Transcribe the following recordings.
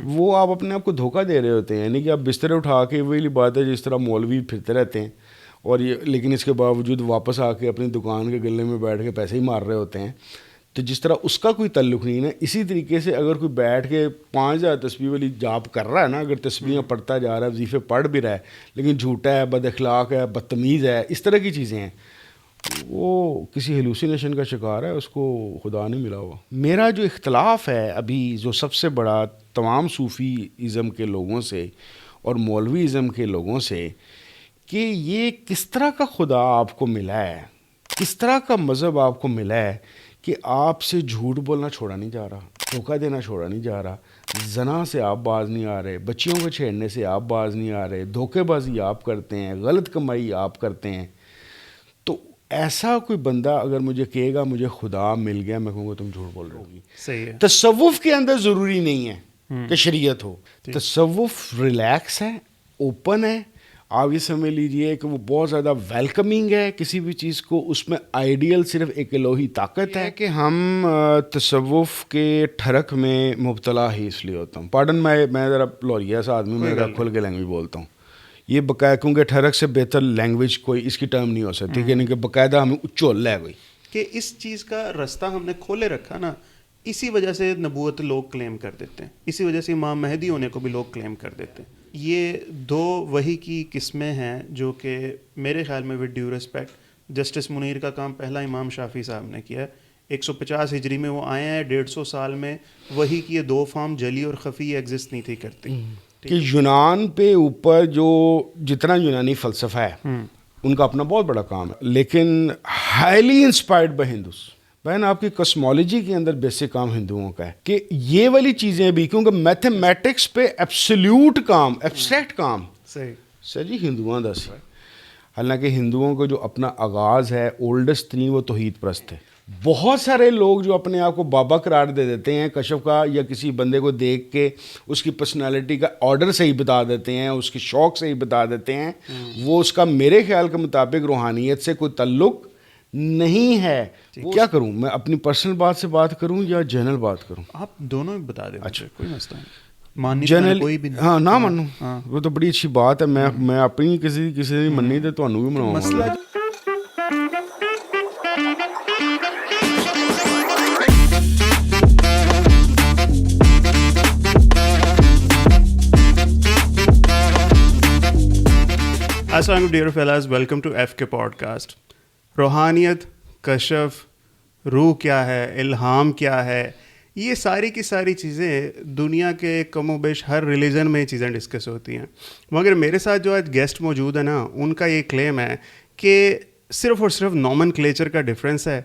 وہ آپ اپنے آپ کو دھوکہ دے رہے ہوتے ہیں. یعنی کہ آپ بستر اٹھا کے وہی بات ہے جس طرح مولوی پھرتے رہتے ہیں اور یہ لیکن اس کے باوجود واپس آ کے اپنی دکان کے گلے میں بیٹھ کے پیسے ہی مار رہے ہوتے ہیں. تو جس طرح اس کا کوئی تعلق نہیں ہے, اسی طریقے سے اگر کوئی بیٹھ کے 5000 تسبیح والی جاب کر رہا ہے نا, اگر تسبیحیں پڑھتا جا رہا ہے, وظیفے پڑھ بھی رہا ہے, لیکن جھوٹا ہے, بد اخلاق ہے, بدتمیز ہے, اس طرح کی چیزیں ہیں, وہ کسی ہیلوسینیشن کا شکار ہے, اس کو خدا نہیں ملا ہوا. میرا جو اختلاف ہے ابھی جو سب سے بڑا تمام صوفی ازم کے لوگوں سے اور مولوی ازم کے لوگوں سے, کہ یہ کس طرح کا خدا آپ کو ملا ہے, کس طرح کا مذہب آپ کو ملا ہے کہ آپ سے جھوٹ بولنا چھوڑا نہیں جا رہا, دھوکہ دینا چھوڑا نہیں جا رہا, زنا سے آپ باز نہیں آ رہے, بچیوں کو چھیڑنے سے آپ باز نہیں آ رہے, دھوکے بازی آپ کرتے ہیں, غلط کمائی آپ کرتے ہیں. تو ایسا کوئی بندہ اگر مجھے کہے گا مجھے خدا مل گیا, میں کہوں گا تم جھوٹ بول رہے ہوگی. صحیح ہے. تصوف کے اندر ضروری نہیں ہے کہ شریعت ہو. تصوف ریلیکس ہے, اوپن ہے. آپ یہ سمجھ لیجئے کہ وہ بہت زیادہ ویلکمنگ ہے کسی بھی چیز کو. اس میں آئیڈیل صرف ایک الوہی طاقت ہے کہ ہم تصوف کے ٹھرک میں مبتلا ہی اس لیے ہوتا ہوں. پارڈن میں ذرا لوریا سا آدمی, میں ذرا کھل کے لینگویج بولتا ہوں. یہ باقاعدہ کیونکہ ٹھرک سے بہتر لینگویج کوئی اس کی ٹرم نہیں ہو سکتی, یعنی کہ باقاعدہ ہمیں اچول ہے کوئی کہ اس چیز کا رستہ ہم نے کھولے رکھا نا, اسی وجہ سے نبوت لوگ کلیم کر دیتے ہیں, اسی وجہ سے امام مہدی ہونے کو بھی لوگ کلیم کر دیتے ہیں. یہ دو وحی کی قسمیں ہیں جو کہ میرے خیال میں with due respect justice Munir کا کام پہلا امام شافعی صاحب نے کیا ہے. 150 ہجری میں وہ آئے ہیں, 150 سال میں وحی کی یہ دو فارم جلی اور خفی ایگزسٹ نہیں تھی کرتی. کہ یونان پہ اوپر جو جتنا یونانی فلسفہ ہے ان کا اپنا بہت بڑا کام ہے, لیکن ہائیلی انسپائرڈ بائی ہندوز. بہن آپ کی کاسمولوجی کے اندر بیسک کام ہندوؤں کا ہے کہ یہ والی چیزیں بھی, کیونکہ میتھمیٹکس پہ ایبسلیوٹ کام, ایبسٹریکٹ کام سر جی ہندوؤں دا سی. حالانکہ ہندوؤں کو جو اپنا آغاز ہے اولڈسٹ ترین وہ توحید پرست ہے. بہت سارے لوگ جو اپنے آپ کو بابا قرار دے دیتے ہیں کشف کا, یا کسی بندے کو دیکھ کے اس کی پرسنالٹی کا آرڈر صحیح بتا دیتے ہیں, اس کی شوق صحیح بتا دیتے ہیں, وہ اس کا میرے خیال کے مطابق روحانیت سے کوئی تعلق نہیں ہے. کیا کروں میں, اپنی پرسنل بات سے بات کروں یا جنرل بات کروں؟ آپ دونوں بتا دیں. اچھا کوئی مسئلہ نہیں, جنرل کوئی بھی نہیں. ہاں نہ مانوں وہ تو بڑی اچھی بات ہے. میں اپنی کسی نے مننی تو تھانوں بھی بناؤں مسئلہ. السلام علیکم ڈیئر فیلاز, ویلکم ٹو ایف کے پوڈ کاسٹ. روحانیت, کشف, روح کیا ہے, الہام کیا ہے, یہ ساری کی ساری چیزیں دنیا کے کم و بیش ہر ریلیجن میں یہ چیزیں ڈسکس ہوتی ہیں. مگر میرے ساتھ جو آج گیسٹ موجود ہے نا, ان کا یہ کلیم ہے کہ صرف اور صرف نومن کلیچر کا ڈفرینس ہے,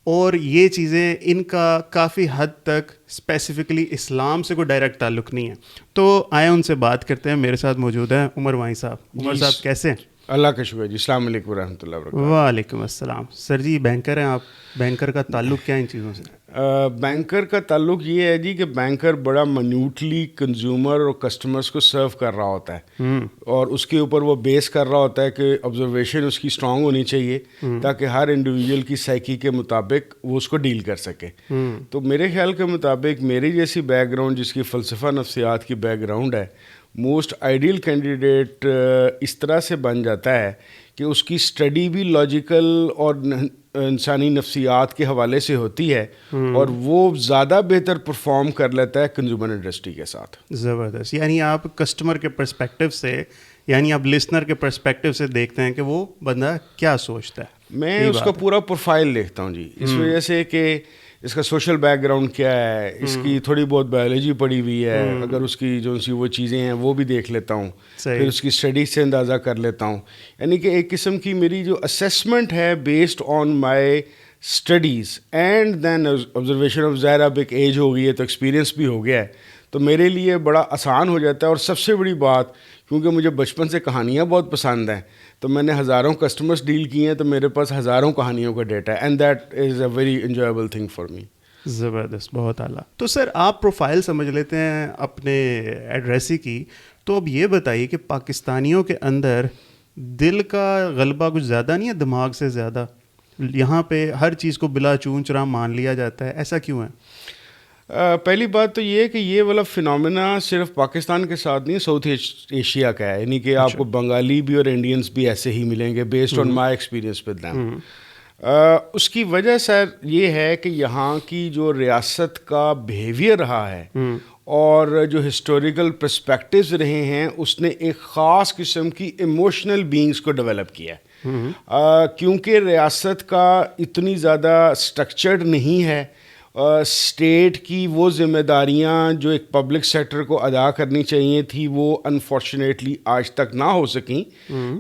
اور یہ چیزیں ان کا کافی حد تک اسپیسیفکلی اسلام سے کوئی ڈائریکٹ تعلق نہیں ہے. تو آئے ان سے بات کرتے ہیں. میرے ساتھ موجود ہیں عمر وائیں صاحب. عمر صاحب کیسے ہیں؟ اللہ کا شکر جی. السلام علیکم ورحمۃ اللہ وبرکاتہ. وعلیکم السلام. سر جی بینکر ہیں آپ, بینکر کا تعلق کیا ان چیزوں سے؟ بینکر کا تعلق یہ ہے جی کہ بینکر بڑا منیوٹلی کنزیومر اور کسٹمرز کو سرو کر رہا ہوتا ہے, اور اس کے اوپر وہ بیس کر رہا ہوتا ہے کہ آبزرویشن اس کی اسٹرانگ ہونی چاہیے تاکہ ہر انڈیویجول کی سائیکی کے مطابق وہ اس کو ڈیل کر سکے. تو میرے خیال کے مطابق میری جیسی بیک گراؤنڈ جس کی فلسفہ نفسیات کی بیک گراؤنڈ ہے, موسٹ آئیڈیل کینڈیڈیٹ اس طرح سے بن جاتا ہے کہ اس کی اسٹڈی بھی لاجیکل اور انسانی نفسیات کے حوالے سے ہوتی ہے, اور وہ زیادہ بہتر پرفارم کر لیتا ہے کنزیومر انڈسٹری کے ساتھ. زبردست. یعنی آپ کسٹمر کے پرسپیکٹیو سے, یعنی آپ لسنر کے پرسپیکٹیو سے دیکھتے ہیں کہ وہ بندہ کیا سوچتا ہے. میں اس کا پورا پروفائل دیکھتا ہوں جی, اس وجہ سے کہ اس کا سوشل بیک گراؤنڈ کیا ہے, اس کی تھوڑی بہت بایولوجی پڑھی ہوئی ہے, اگر اس کی جو سی وہ چیزیں ہیں وہ بھی دیکھ لیتا ہوں, پھر اس کی اسٹڈی سے اندازہ کر لیتا ہوں. یعنی کہ ایک قسم کی میری جو اسیسمنٹ ہے based on my studies and then observation of. ظاہر اب ایک ایج ہو گئی ہے تو ایکسپیرینس بھی ہو گیا ہے, تو میرے لیے بڑا آسان ہو جاتا ہے. اور سب سے بڑی بات, کیونکہ مجھے بچپن سے کہانیاں بہت پسند ہیں, تو میں نے ہزاروں کسٹمرز ڈیل کیے ہیں, تو میرے پاس ہزاروں کہانیوں کا ڈیٹا ہے, and that is a very enjoyable thing for me. زبردست, بہت اعلیٰ. تو سر آپ پروفائل سمجھ لیتے ہیں اپنے ایڈریسی کی, تو اب یہ بتائیے کہ پاکستانیوں کے اندر دل کا غلبہ کچھ زیادہ نہیں ہے دماغ سے زیادہ؟ یہاں پہ ہر چیز کو بلا چون چرا مان لیا جاتا ہے, ایسا کیوں ہے؟ پہلی بات تو یہ ہے کہ یہ والا فنومینا صرف پاکستان کے ساتھ نہیں، ساؤتھ ایشیا کا ہے، یعنی کہ آپ کو بنگالی بھی اور انڈینس بھی ایسے ہی ملیں گے based on my experience with them. اس کی وجہ سر یہ ہے کہ یہاں کی جو ریاست کا بیہیویئر رہا ہے اور جو ہسٹوریکل پرسپیکٹیوز رہے ہیں، اس نے ایک خاص قسم کی ایموشنل بینگز کو ڈیولپ کیا ہے. کیونکہ ریاست کا اتنی زیادہ اسٹرکچرڈ نہیں ہے، اسٹیٹ کی وہ ذمہ داریاں جو ایک پبلک سیکٹر کو ادا کرنی چاہیے تھی وہ انفارچونیٹلی آج تک نہ ہو سکیں،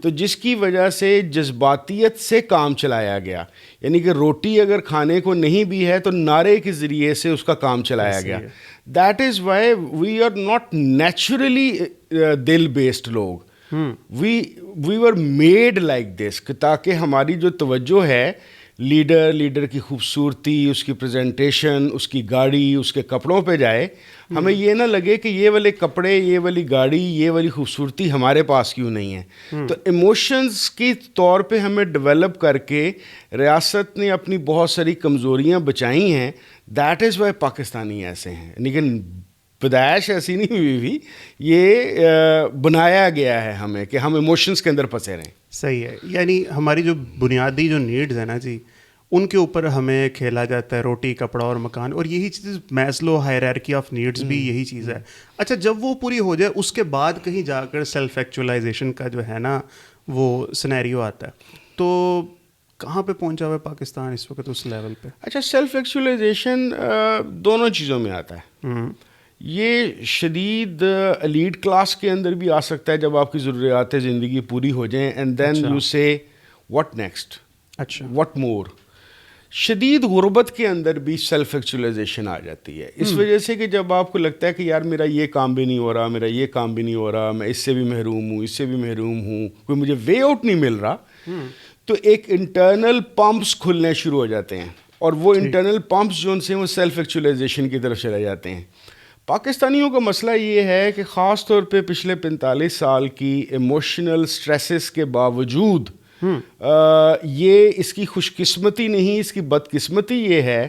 تو جس کی وجہ سے جذباتیت سے کام چلایا گیا. یعنی کہ روٹی اگر کھانے کو نہیں بھی ہے تو نعرے کے ذریعے سے اس کا کام چلایا گیا. That is why we are not naturally دل بیسڈ لوگ. We were made like this, تاکہ ہماری جو توجہ ہے لیڈر کی خوبصورتی، اس کی پریزنٹیشن، اس کی گاڑی، اس کے کپڑوں پہ جائے. ہمیں یہ نہ لگے کہ یہ والے کپڑے، یہ والی گاڑی، یہ والی خوبصورتی ہمارے پاس کیوں نہیں ہے. تو ایموشنز کی طور پہ ہمیں ڈیولپ کر کے ریاست نے اپنی بہت ساری کمزوریاں بچائی ہیں. دیٹ از وائی پاکستانی ایسے ہیں، لیکن پیدائش ایسی نہیں ہوئی ہوئی، یہ بنایا گیا ہے ہمیں کہ ہم ایموشنز کے اندر پھنسے رہیں. صحیح ہے. یعنی ہماری جو بنیادی جو نیڈز ہیں نا جی، ان کے اوپر ہمیں کھیلا جاتا ہے، روٹی، کپڑا اور مکان، اور یہی چیز میسلو ہائرارکی آف نیڈز بھی یہی چیز ہے. اچھا، جب وہ پوری ہو جائے اس کے بعد کہیں جا کر سیلف ایکچولائزیشن کا جو ہے نا وہ سینیریو آتا ہے. تو کہاں پہ پہنچا ہوا ہے پاکستان اس وقت اس لیول پہ؟ اچھا، سیلف ایکچولائزیشن دونوں چیزوں میں آتا ہے. یہ شدید ایلیٹ کلاس کے اندر بھی آ سکتا ہے جب آپ کی ضروریات زندگی پوری ہو جائیں، اینڈ دین یو سے واٹ نیکسٹ، اچھا واٹ مور. شدید غربت کے اندر بھی سیلف ایکچولائزیشن آ جاتی ہے، اس وجہ سے کہ جب آپ کو لگتا ہے کہ یار میرا یہ کام بھی نہیں ہو رہا، میرا یہ کام بھی نہیں ہو رہا، میں اس سے بھی محروم ہوں، اس سے بھی محروم ہوں، کوئی مجھے وے آؤٹ نہیں مل رہا، تو ایک انٹرنل پمپس کھلنے شروع ہو جاتے ہیں، اور وہ انٹرنل پمپس جو ان سے وہ سیلف ایکچولائزیشن کی طرف چلے جاتے ہیں. پاکستانیوں کا مسئلہ یہ ہے کہ خاص طور پہ پچھلے 45 سال کی ایموشنل سٹریسز کے باوجود یہ اس کی خوش قسمتی نہیں، اس کی بدقسمتی یہ ہے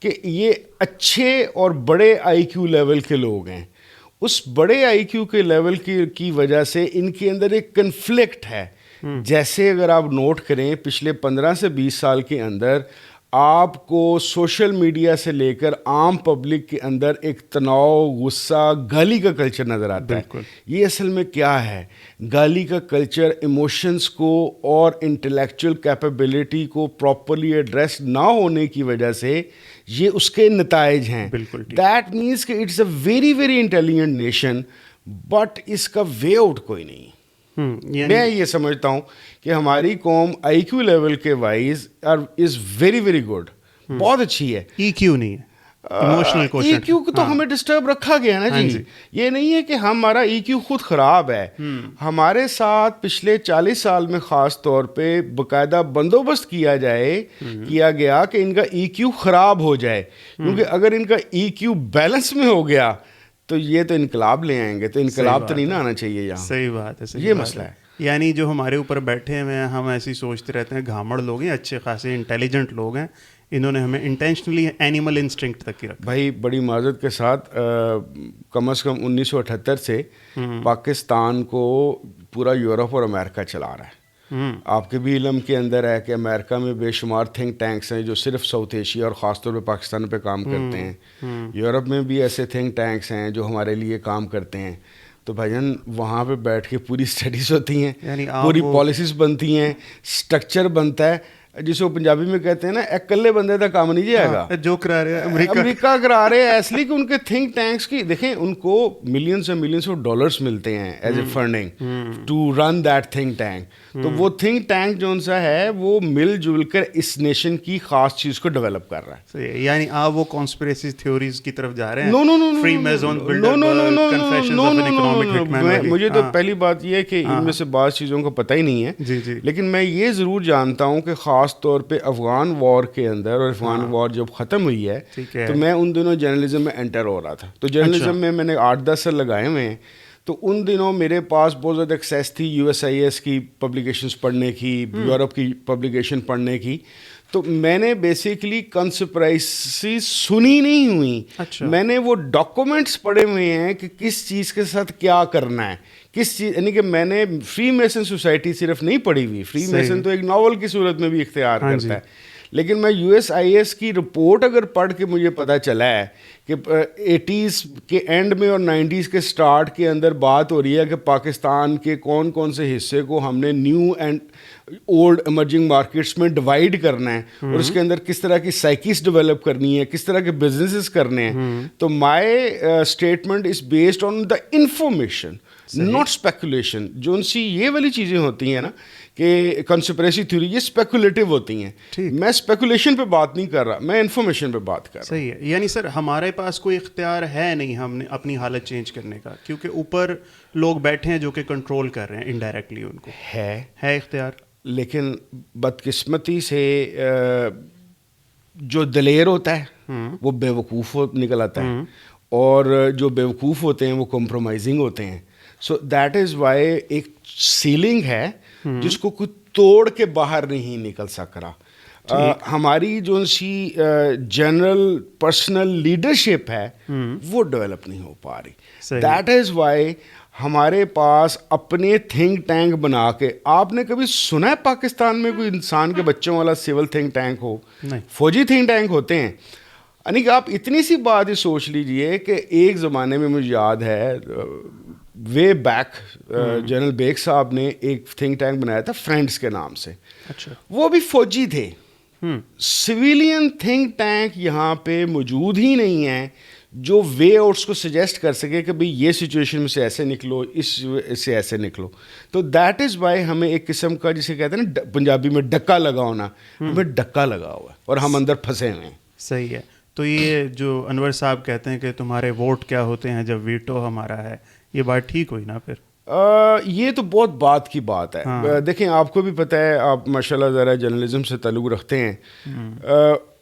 کہ یہ اچھے اور بڑے آئی کیو لیول کے لوگ ہیں. اس بڑے آئی کیو کے لیول کی وجہ سے ان کے اندر ایک کنفلکٹ ہے. جیسے اگر آپ نوٹ کریں پچھلے 15 سے 20 سال کے اندر آپ کو سوشل میڈیا سے لے کر عام پبلک کے اندر ایک تناؤ، غصہ، گالی کا کلچر نظر آتا ہے. یہ اصل میں کیا ہے؟ گالی کا کلچر ایموشنز کو اور انٹلیکچوئل کیپیبلٹی کو پراپرلی ایڈریس نہ ہونے کی وجہ سے یہ اس کے نتائج ہیں. دیٹ مینس کہ it's a very very intelligent nation, but اس کا وے آؤٹ کوئی نہیں. میں یہ سمجھتا ہوں کہ ہماری قوم آئی کیو لیول کے wise is very very good, بہت اچھی ہے. ای کیو نہیں ہے، ایموشنل کوشنٹ. ای کیو کو تو ہمیں ڈسٹرب رکھا گیا نا جی. یہ نہیں ہے کہ ہمارا ای کیو خود خراب ہے. ہمارے ساتھ پچھلے 40 سال میں خاص طور پہ باقاعدہ بندوبست کیا گیا کہ ان کا ای کیو خراب ہو جائے، کیونکہ اگر ان کا ای کیو بیلنس میں ہو گیا تو یہ تو انقلاب لے آئیں گے. تو انقلاب تو نہیں نہ آنا چاہیے یہاں. صحیح بات ہے، یہ مسئلہ ہے. یعنی جو ہمارے اوپر بیٹھے ہوئے ہیں، ہم ایسے ہی سوچتے رہتے ہیں، گھامڑ لوگ ہیں، اچھے خاصے انٹیلیجنٹ لوگ ہیں، انہوں نے ہمیں انٹینشنلی اینیمل انسٹنکٹ تک کی رکھا. بھائی بڑی معذرت کے ساتھ کم از کم 1978 سے پاکستان کو پورا یورپ اور امریکہ چلا رہا ہے. آپ کے بھی علم کے اندر ہے کہ امریکہ میں بے شمار تھنک ٹینکس ہیں جو صرف ساؤتھ ایشیا اور خاص طور پہ پاکستان پہ کام کرتے ہیں. یورپ میں بھی ایسے تھنک ٹینکس ہیں جو ہمارے لیے کام کرتے ہیں. تو بھائی جان وہاں پہ بیٹھ کے پوری اسٹڈیز ہوتی ہیں، پوری پالیسیز بنتی ہیں، اسٹرکچر بنتا ہے، جسے وہ پنجابی میں کہتے ہیں نا اکلے بندے کا کام نہیں جائے گا. جو کرا رہے امریکہ کرا رہے ہیں، اس لیے کہ ان کے تھنک ٹینکس کی دیکھیں، ان کو millions and millions of dollars ملتے ہیں as a funding to run that think tank. تو وہ تھنک ٹینک جو ان سا ہے وہ مل جل کر اس نیشن کی خاص چیز کو ڈیولپ کر رہا ہے. یعنی آپ وہ کانسپریسی تھیوریز کی طرف جا رہے ہیں. مجھے تو پہلی بات یہ ہے کہ ان میں سے بعض چیزوں کو پتہ ہی نہیں ہے، لیکن میں یہ ضرور جانتا ہوں کہ خاص طور پہ افغان وار کے اندر، اور افغان وار جب ختم ہوئی ہے تو میں ان دنوں جرنلزم میں انٹر ہو رہا تھا. تو جرنلزم میں نے 8-10 سال لگائے ہوئے ہیں. تو ان دنوں میرے پاس بہت زیادہ ایکسیس تھی USIS کی پبلیکیشنز پڑھنے کی، یورپ کی پبلیکیشن پڑھنے کی. تو میں نے بیسیکلی کنسپریسی سنی نہیں ہوئی, میں نے وہ ڈاکومنٹس پڑھے ہوئے ہیں کہ کس چیز کے ساتھ کیا کرنا ہے, کس چیز, یعنی کہ میں نے فری میسن سوسائٹی صرف نہیں پڑھی ہوئی, فری میسن تو ایک ناول کی صورت میں بھی اختیار کرتا ہے, لیکن میں یو ایس آئی ایس کی رپورٹ اگر پڑھ کے مجھے پتہ چلا ہے کہ 80s کے اینڈ میں اور 90s کے سٹارٹ کے اندر بات ہو رہی ہے کہ پاکستان کے کون کون سے حصے کو ہم نے new and old emerging markets میں ڈیوائڈ کرنا ہے, اور اس کے اندر کس طرح کی سائیکس ڈیولپ کرنی ہے, کس طرح کے بزنسز کرنے ہیں, تو my statement is based on the information not speculation. جو ان سی یہ والی چیزیں ہوتی ہیں نا کہ کنسپریسی تھیوری, یہ اسپیکولیٹو ہوتی ہیں, میں اسپیکولیشن پہ بات نہیں کر رہا, میں انفارمیشن پہ بات کر رہا ہوں. صحیح ہے, یعنی سر ہمارے پاس کوئی اختیار ہے نہیں ہم نے اپنی حالت چینج کرنے کا, کیونکہ اوپر لوگ بیٹھے ہیں جو کہ کنٹرول کر رہے ہیں انڈائریکٹلی, ان کو ہے اختیار. لیکن بدقسمتی سے جو دلیر ہوتا ہے وہ بے وقوف نکل آتا ہے, اور جو بے وقوف ہوتے ہیں وہ کمپرومائزنگ ہوتے ہیں. سو دیٹ از وائی ایک سیلنگ ہے جس کو کوئی توڑ کے باہر نہیں نکل سک رہا. ہماری جو سی جنرل پرسنل لیڈرشپ ہے وہ ڈیولپ نہیں ہو پا رہی. دیٹ از وائی ہمارے پاس اپنے تھنک ٹینک بنا کے, آپ نے کبھی سنا ہے پاکستان میں کوئی انسان کے بچوں والا سول تھنک ٹینک ہو؟ فوجی تھنک ٹینک ہوتے ہیں. یعنی کہ آپ اتنی سی بات ہی سوچ لیجئے کہ ایک زمانے میں مجھے یاد ہے وے بیک جنرل بیگ صاحب نے ایک تھنک ٹینک بنایا تھا فرینڈس کے نام سے. وہ بھی فوجی تھے. سویلین تھنک ٹینک یہاں پہ موجود ہی نہیں ہے جو وے آؤٹس کو سجیسٹ کر سکے کہ بھئی یہ سچویشن میں سے ایسے نکلو, اس سے ایسے نکلو. تو دیٹ از وائی ہمیں ایک قسم کا جسے کہتے ہیں نا پنجابی میں ڈکا لگا ہونا, ہمیں ڈکا لگا ہوا ہے اور ہم اندر پھنسے ہوئے ہیں. صحیح ہے. تو یہ جو انور صاحب کہتے ہیں کہ تمہارے ووٹ کیا ہوتے ہیں جب ویٹو ہمارا ہے, یہ بات ٹھیک ہوئی نا پھر؟ یہ تو بہت بات کی بات ہے. دیکھیں آپ کو بھی پتہ ہے, آپ ماشاءاللہ ذرا جرنلزم سے تعلق رکھتے ہیں,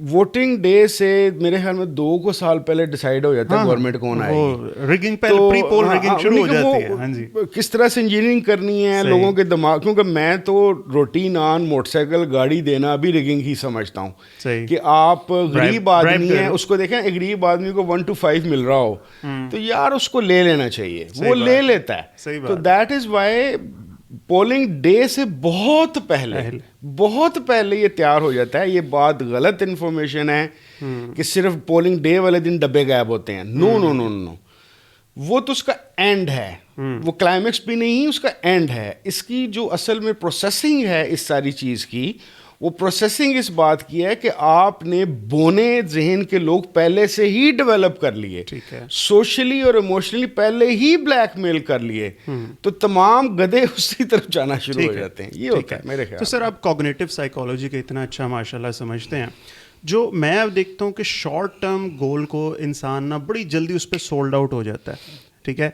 ووٹنگ ڈے سے میرے خیال میں 2 سال پہلے ڈیسائیڈ ہو جاتا ہے گورنمنٹ کون آئے گی. ریگنگ پہلے پری پول ریگنگ شروع ہو جاتی ہے. ہاں جی, کس طرح سے انجینئرنگ کرنی ہے لوگوں کے دماغ, کیونکہ میں تو روٹین آن موٹر سائیکل گاڑی دینا ابھی ریگنگ ہی سمجھتا ہوں کہ آپ غریب آدمی ہیں, اس کو دیکھیں غریب آدمی کو 1 to 5 مل رہا ہو تو یار اس کو لے لینا چاہیے, وہ لے لیتا ہے. تو that is Y polling day سے بہت پہلے یہ تیار ہو جاتا ہے. یہ بات غلط انفارمیشن ہے کہ صرف پولنگ ڈے والے دن ڈبے غائب ہوتے ہیں. نو نو نو نو, وہ تو اس کا اینڈ ہے, وہ کلائمیکس بھی نہیں, اس کا اینڈ ہے. اس کی جو اصل میں پروسیسنگ ہے اس ساری چیز کی, وہ پروسیسنگ اس بات کی ہے کہ آپ نے بونے ذہن کے لوگ پہلے سے ہی ڈیولپ کر لیے, سوشلی اور ایموشنلی پہلے ہی بلیک میل کر لیے, تو تمام گدھے اسی طرف جانا شروع ہو جاتے ہیں. یہ ہوتا ہے میرے خیال. تو سر آپ کوگنیٹو سائیکالوجی کا اتنا اچھا ماشاءاللہ سمجھتے ہیں, جو میں اب دیکھتا ہوں کہ شارٹ ٹرم گول کو انسان نا بڑی جلدی اس پہ سولڈ آؤٹ ہو جاتا ہے. ٹھیک ہے,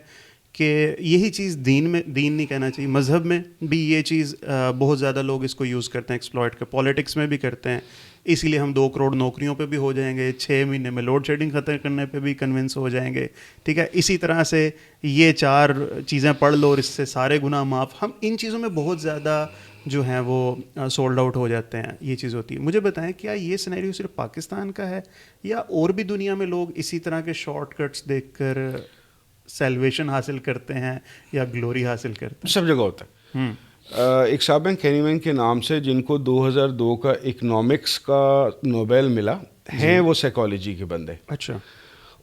کہ یہی چیز دین نہیں کہنا چاہیے, مذہب میں بھی یہ چیز بہت زیادہ لوگ اس کو یوز کرتے ہیں ایکسپلائٹ کر, پالیٹکس میں بھی کرتے ہیں, اسی لیے ہم 2 کروڑ نوکریوں پہ بھی ہو جائیں گے, 6 مہینے میں لوڈ شیڈنگ ختم کرنے پہ بھی کنونس ہو جائیں گے. ٹھیک ہے, اسی طرح سے یہ 4 چیزیں پڑھ لو اور اس سے سارے گناہ معاف. ہم ان چیزوں میں بہت زیادہ جو ہیں وہ سولڈ آؤٹ ہو جاتے ہیں, یہ چیز ہوتی ہے. مجھے بتائیں کیا یہ سینیریو صرف پاکستان کا ہے یا اور بھی دنیا میں لوگ اسی طرح کے شارٹ کٹس دیکھ کر سیلویشن حاصل کرتے ہیں یا گلوری حاصل کرتے ہیں؟ سب جگہ ہوتا ہے. ایک صاحب ہیں کینی مین کے نام سے, جن کو 2002 کا اکنامکس کا نوبیل ملا, ہیں وہ سائیکالوجی کے بندے. اچھا,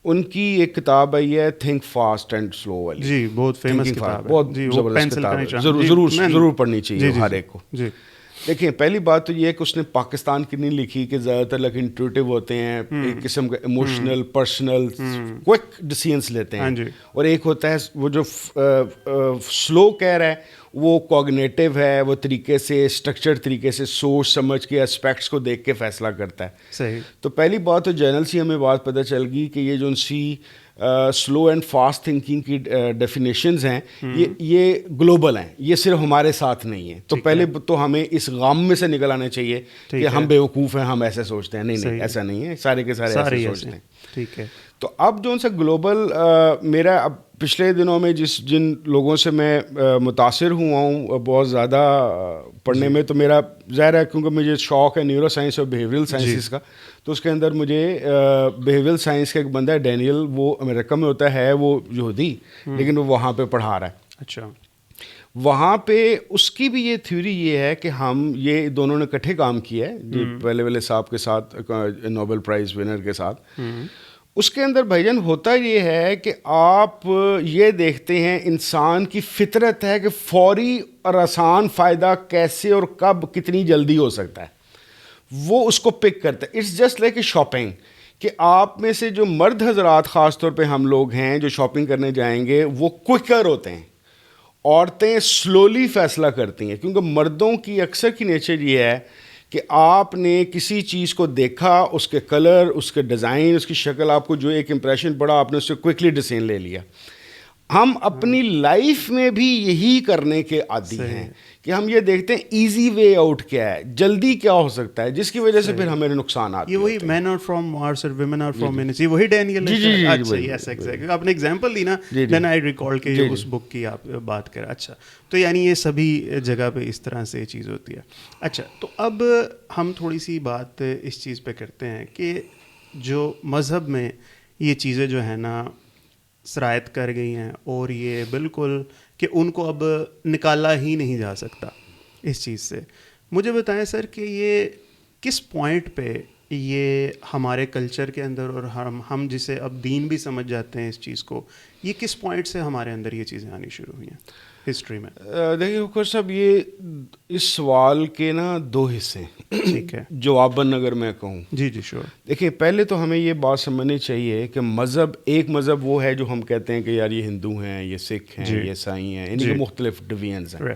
ان کی ایک کتاب آئی ہے تھنک فاسٹ اینڈ سلو والی. جی, بہت فیمس کتاب ہے, بہت زبردست کتاب ہے, ضرور پڑھنی چاہیے ہر ایک کو. دیکھیں پہلی بات تو یہ ہے کہ اس نے پاکستان کی نہیں لکھی کہ زیادہ تر لوگ انٹویٹو ہوتے ہیں, ایک قسم کا ایموشنل پرسنل کوئک ڈیسیژنس لیتے ہیں, اور ایک ہوتا ہے وہ جو سلو کہہ رہا ہے وہ کوگنیٹو ہے, وہ طریقے سے اسٹرکچرڈ طریقے سے سوچ سمجھ کے اسپیکٹس کو دیکھ کے فیصلہ کرتا ہے. صحیح. تو پہلی بات تو جنرل سی ہمیں بات پتہ چل گئی کہ یہ جو ان سی سلو اینڈ فاسٹ تھنکنگ کی ڈیفینیشنز ہیں یہ گلوبل ہیں, یہ صرف ہمارے ساتھ نہیں ہیں. تو پہلے تو ہمیں اس غم میں سے نکل آنا چاہیے کہ ہم بیوقوف ہیں, ہم ایسے سوچتے ہیں. نہیں, ایسا نہیں ہے, سارے کے سارے ایسے سوچتے ہیں. ٹھیک ہے. تو اب جو ان سے گلوبل میرا اب پچھلے دنوں میں جن لوگوں سے میں متاثر ہوا ہوں بہت زیادہ پڑھنے میں، تو میرا ظاہر ہے کیونکہ مجھے شوق ہے نیورو سائنس اور بیہیویئرل سائنسز کا، تو اس کے اندر مجھے بیہیویئرل سائنس کا ایک بندہ ہے ڈینیل، وہ امریکہ میں ہوتا ہے، وہ یہودی لیکن وہ وہاں پہ پڑھا رہا ہے. اچھا. وہاں پہ اس کی بھی یہ تھیوری یہ ہے کہ ہم یہ دونوں نے اکٹھے کام کیا ہے جی پہلے صاحب کے ساتھ، نوبل پرائز ونر کے ساتھ. اس کے اندر بھائی جان ہوتا یہ ہے کہ آپ یہ دیکھتے ہیں انسان کی فطرت ہے کہ فوری اور آسان فائدہ کیسے اور کب کتنی جلدی ہو سکتا ہے، وہ اس کو پک کرتا ہے. It's just like a shopping, کہ آپ میں سے جو مرد حضرات خاص طور پہ ہم لوگ ہیں جو شاپنگ کرنے جائیں گے وہ کوئکر ہوتے ہیں، عورتیں سلولی فیصلہ کرتی ہیں، کیونکہ مردوں کی اکثر کی نیچر یہ ہے کہ آپ نے کسی چیز کو دیکھا، اس کے کلر، اس کے ڈیزائن، اس کی شکل، آپ کو جو ایک امپریشن پڑا آپ نے اس سے کوئکلی ڈیسیژن لے لیا. ہم اپنی لائف میں بھی یہی کرنے کے عادی ہیں کہ ہم یہ دیکھتے ہیں ایزی وے آؤٹ کیا ہے، جلدی کیا ہو سکتا ہے، جس کی وجہ سے پھر ہمیں نقصانات. یہ وہی مین آر فرام مارس اور ویمن آر فرام وینس، یہ وہی ڈینیل. اچھا یس ایگزیکٹلی، آپ نے ایگزامپل دی نا، دین آئی ریکال کہ اس بک کی آپ بات کریں. اچھا تو یعنی یہ سبھی جگہ پہ اس طرح سے یہ چیز ہوتی ہے. اچھا تو اب ہم تھوڑی سی بات اس چیز پہ کرتے ہیں کہ جو مذہب میں یہ چیزیں جو ہیں نا سرایت کر گئی ہیں، اور یہ بالکل کہ ان کو اب نکالا ہی نہیں جا سکتا اس چیز سے. مجھے بتائیں سر کہ یہ کس پوائنٹ پہ یہ ہمارے کلچر کے اندر، اور ہم جسے اب دین بھی سمجھ جاتے ہیں اس چیز کو، یہ کس پوائنٹ سے ہمارے اندر یہ چیزیں آنی شروع ہوئی ہیں ہسٹری میں؟ دیکھیے خوش صاحب، یہ اس سوال کے نا دو حصے ہیں. ٹھیک ہے، جواباً اگر میں کہوں، جی جی شور. دیکھیں پہلے تو ہمیں یہ بات سمجھنی چاہیے کہ مذہب، ایک مذہب وہ ہے جو ہم کہتے ہیں کہ یار یہ ہندو ہیں، یہ سکھ ہیں، یہ عیسائی ہیں، ان کے مختلف ڈویژنز ہیں.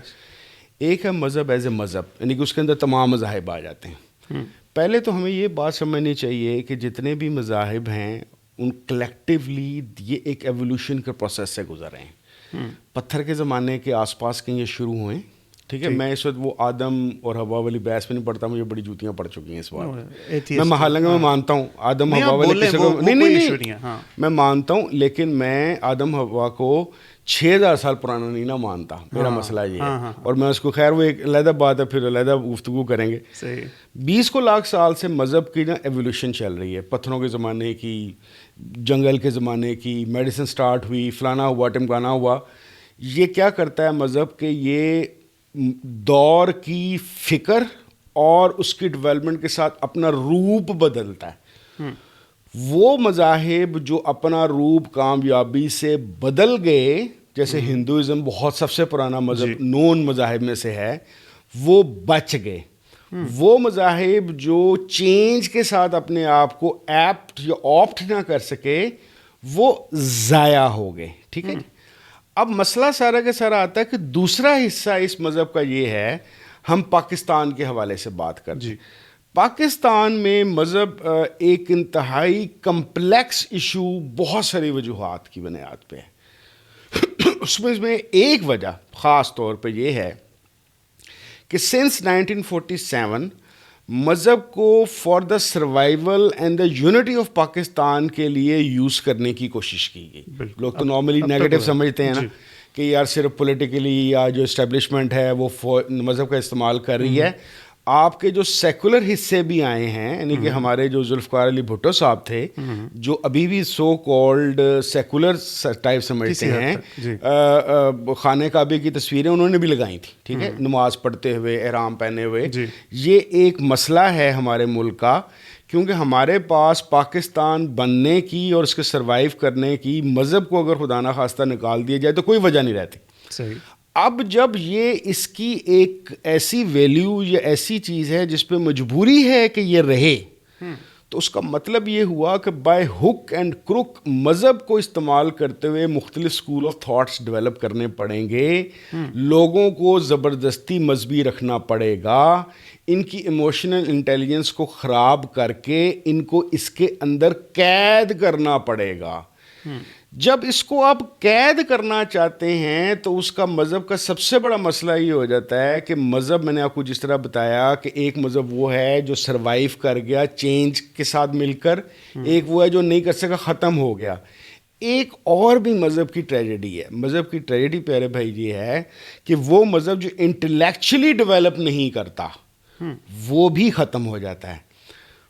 ایک ہے مذہب ایز اے مذہب، یعنی کہ اس کے اندر تمام مذاہب آ جاتے ہیں. پہلے تو ہمیں یہ بات سمجھنی چاہیے کہ جتنے بھی مذاہب ہیں ان کلیکٹیولی یہ ایک ایولیوشن کے پروسیس سے گزر رہے ہیں. پتھر کے زمانے کے آس پاس کے یہ شروع ہوئے. ٹھیک ہے، میں اس وقت وہ آدم اور ہوا والی بحث میں نہیں پڑھتا، مجھے بڑی جوتیاں پڑ چکی ہیں اس بات. میں حالانکہ میں مانتا ہوں آدم ہوا والے کسی کو نہیں، میں مانتا ہوں، لیکن میں آدم ہوا کو 6000 سال پرانا نہیں نہ مانتا. میرا مسئلہ یہ ہے، اور میں اس کو خیر وہ ایک علیحدہ بات ہے، پھر علیحدہ گفتگو کریں گے. 20 لاکھ سال سے مذہب کی نا ایولیوشن چل رہی ہے. پتھروں کے زمانے کی، جنگل کے زمانے کی، میڈیسن سٹارٹ ہوئی، فلانا ہوا، ٹمکانا ہوا. یہ کیا کرتا ہے مذہب کہ یہ دور کی فکر اور اس کی ڈیولپمنٹ کے ساتھ اپنا روپ بدلتا ہے. وہ مذاہب جو اپنا روپ کامیابی سے بدل گئے، جیسے ہندوازم بہت سب سے پرانا مذہب نون مذاہب میں سے ہے، وہ بچ گئے. وہ مذاہب جو چینج کے ساتھ اپنے آپ کو ایپٹ یا آپٹ نہ کر سکے وہ ضائع ہو گئے. ٹھیک ہے. اب مسئلہ سارا کا سارا آتا ہے کہ دوسرا حصہ اس مذہب کا یہ ہے، ہم پاکستان کے حوالے سے بات کرتے ہیں. پاکستان میں مذہب ایک انتہائی کمپلیکس ایشو بہت ساری وجوہات کی بنیاد پہ ہے. اس میں ایک وجہ خاص طور پہ یہ ہے کہ سنس 1947 مذہب کو for the survival and the unity of Pakistan کے لیے یوز کرنے کی کوشش کی گئی. لوگ تو نارملی نیگیٹو سمجھتے ہیں نا کہ یار صرف پولیٹیکلی یا جو اسٹیبلشمنٹ ہے وہ مذہب کا استعمال کر رہی ہے. آپ کے جو سیکولر حصے بھی آئے ہیں، یعنی کہ ہمارے جو ذوالفقار علی بھٹو صاحب تھے جو ابھی بھی سو کالڈ سیکولر ٹائپ سمجھتے ہیں، خانہ کعبے کی تصویریں انہوں نے بھی لگائی تھیں. ٹھیک ہے، نماز پڑھتے ہوئے، احرام پہنے ہوئے. یہ ایک مسئلہ ہے ہمارے ملک کا، کیونکہ ہمارے پاس پاکستان بننے کی اور اس کے سروائیو کرنے کی مذہب کو اگر خدا نخواستہ نکال دیا جائے تو کوئی وجہ نہیں رہتی. صحیح. اب جب یہ اس کی ایک ایسی ویلیو یا ایسی چیز ہے جس پہ مجبوری ہے کہ یہ رہے، تو اس کا مطلب یہ ہوا کہ بائی ہک اینڈ کروک مذہب کو استعمال کرتے ہوئے مختلف اسکول آف تھاٹس ڈیولپ کرنے پڑیں گے. لوگوں کو زبردستی مذہبی رکھنا پڑے گا، ان کی ایموشنل انٹیلیجنس کو خراب کر کے ان کو اس کے اندر قید کرنا پڑے گا. جب اس کو آپ قید کرنا چاہتے ہیں تو اس کا مذہب کا سب سے بڑا مسئلہ یہ ہو جاتا ہے کہ مذہب، میں نے آپ کو جس طرح بتایا کہ ایک مذہب وہ ہے جو سروائیو کر گیا چینج کے ساتھ مل کر، ایک وہ ہے جو نہیں کر سکا، ختم ہو گیا. ایک اور بھی مذہب کی ٹریجڈی ہے. مذہب کی ٹریجڈی پیارے بھائی جی ہے کہ وہ مذہب جو انٹلیکچولی ڈیولپ نہیں کرتا وہ بھی ختم ہو جاتا ہے.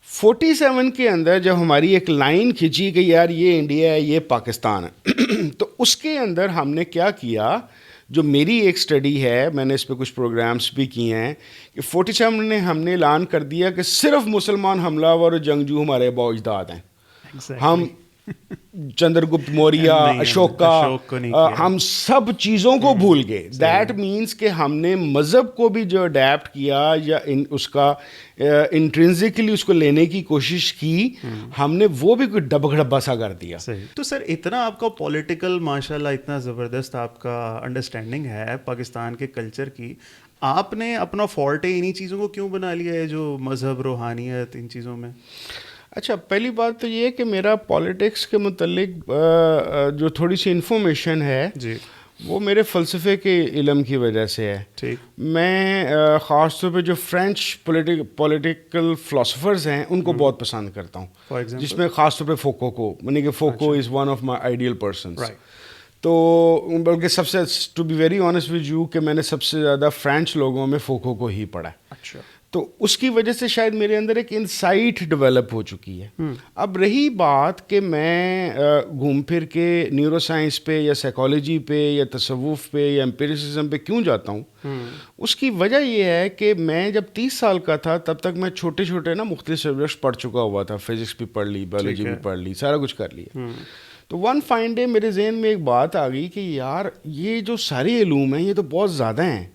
47 کے اندر جب ہماری ایک لائن کھینچی کہ یار یہ انڈیا ہے یہ پاکستان ہے تو اس کے اندر ہم نے کیا کیا, جو میری ایک اسٹڈی ہے, میں نے اس پہ کچھ پروگرامز بھی کیے ہیں, کہ 47 نے ہم نے اعلان کر دیا کہ صرف مسلمان حملہ آور اور جنگجو ہمارے آباء و اجداد ہیں. ہم چندر گپت موریہ, اشوکا, ہم سب چیزوں کو بھول گئے. دیٹ مینس کہ ہم نے مذہب کو بھی جو اڈیپٹ کیا یا اس کا انٹرنزکلی اس کو لینے کی کوشش کی, ہم نے وہ بھی کوئی ڈبہ ڈبہ سا کر دیا. تو سر اتنا آپ کا پولیٹیکل ماشاء اللہ اتنا زبردست آپ کا انڈرسٹینڈنگ ہے پاکستان کے کلچر کی, آپ نے اپنا فورٹے انہی چیزوں کو کیوں بنا لیا ہے جو مذہب, روحانیت, ان چیزوں میں؟ اچھا, پہلی بات تو یہ ہے کہ میرا پالیٹکس کے متعلق جو تھوڑی سی انفارمیشن ہے جی وہ میرے فلسفے کے علم کی وجہ سے ہے. ٹھیک. میں خاص طور پہ جو فرینچ پولیٹیکل فلاسفرز ہیں ان کو بہت پسند کرتا ہوں, جس میں خاص طور پہ فوکو کو, یعنی کہ Foucault is one of my ideal persons. تو بلکہ سب سے to be very honest with you کہ میں نے سب سے زیادہ فرینچ لوگوں میں فوکو کو ہی پڑھا ہے. اچھا. تو اس کی وجہ سے شاید میرے اندر ایک انسائٹ ڈیولپ ہو چکی ہے. اب رہی بات کہ میں گھوم پھر کے نیورو سائنس پہ یا سائیکالوجی پہ یا تصوف پہ یا امپیریسزم پہ کیوں جاتا ہوں, اس کی وجہ یہ ہے کہ میں جب 30 سال کا تھا تب تک میں چھوٹے چھوٹے نا مختلف سبجیکٹس پڑھ چکا ہوا تھا. فزکس بھی پڑھ لی, بایولوجی بھی پڑھ لی, سارا کچھ کر لیا. تو ون فائن ڈے میرے ذہن میں ایک بات آ گئی کہ یار یہ جو سارے علوم ہیں یہ تو بہت زیادہ ہیں,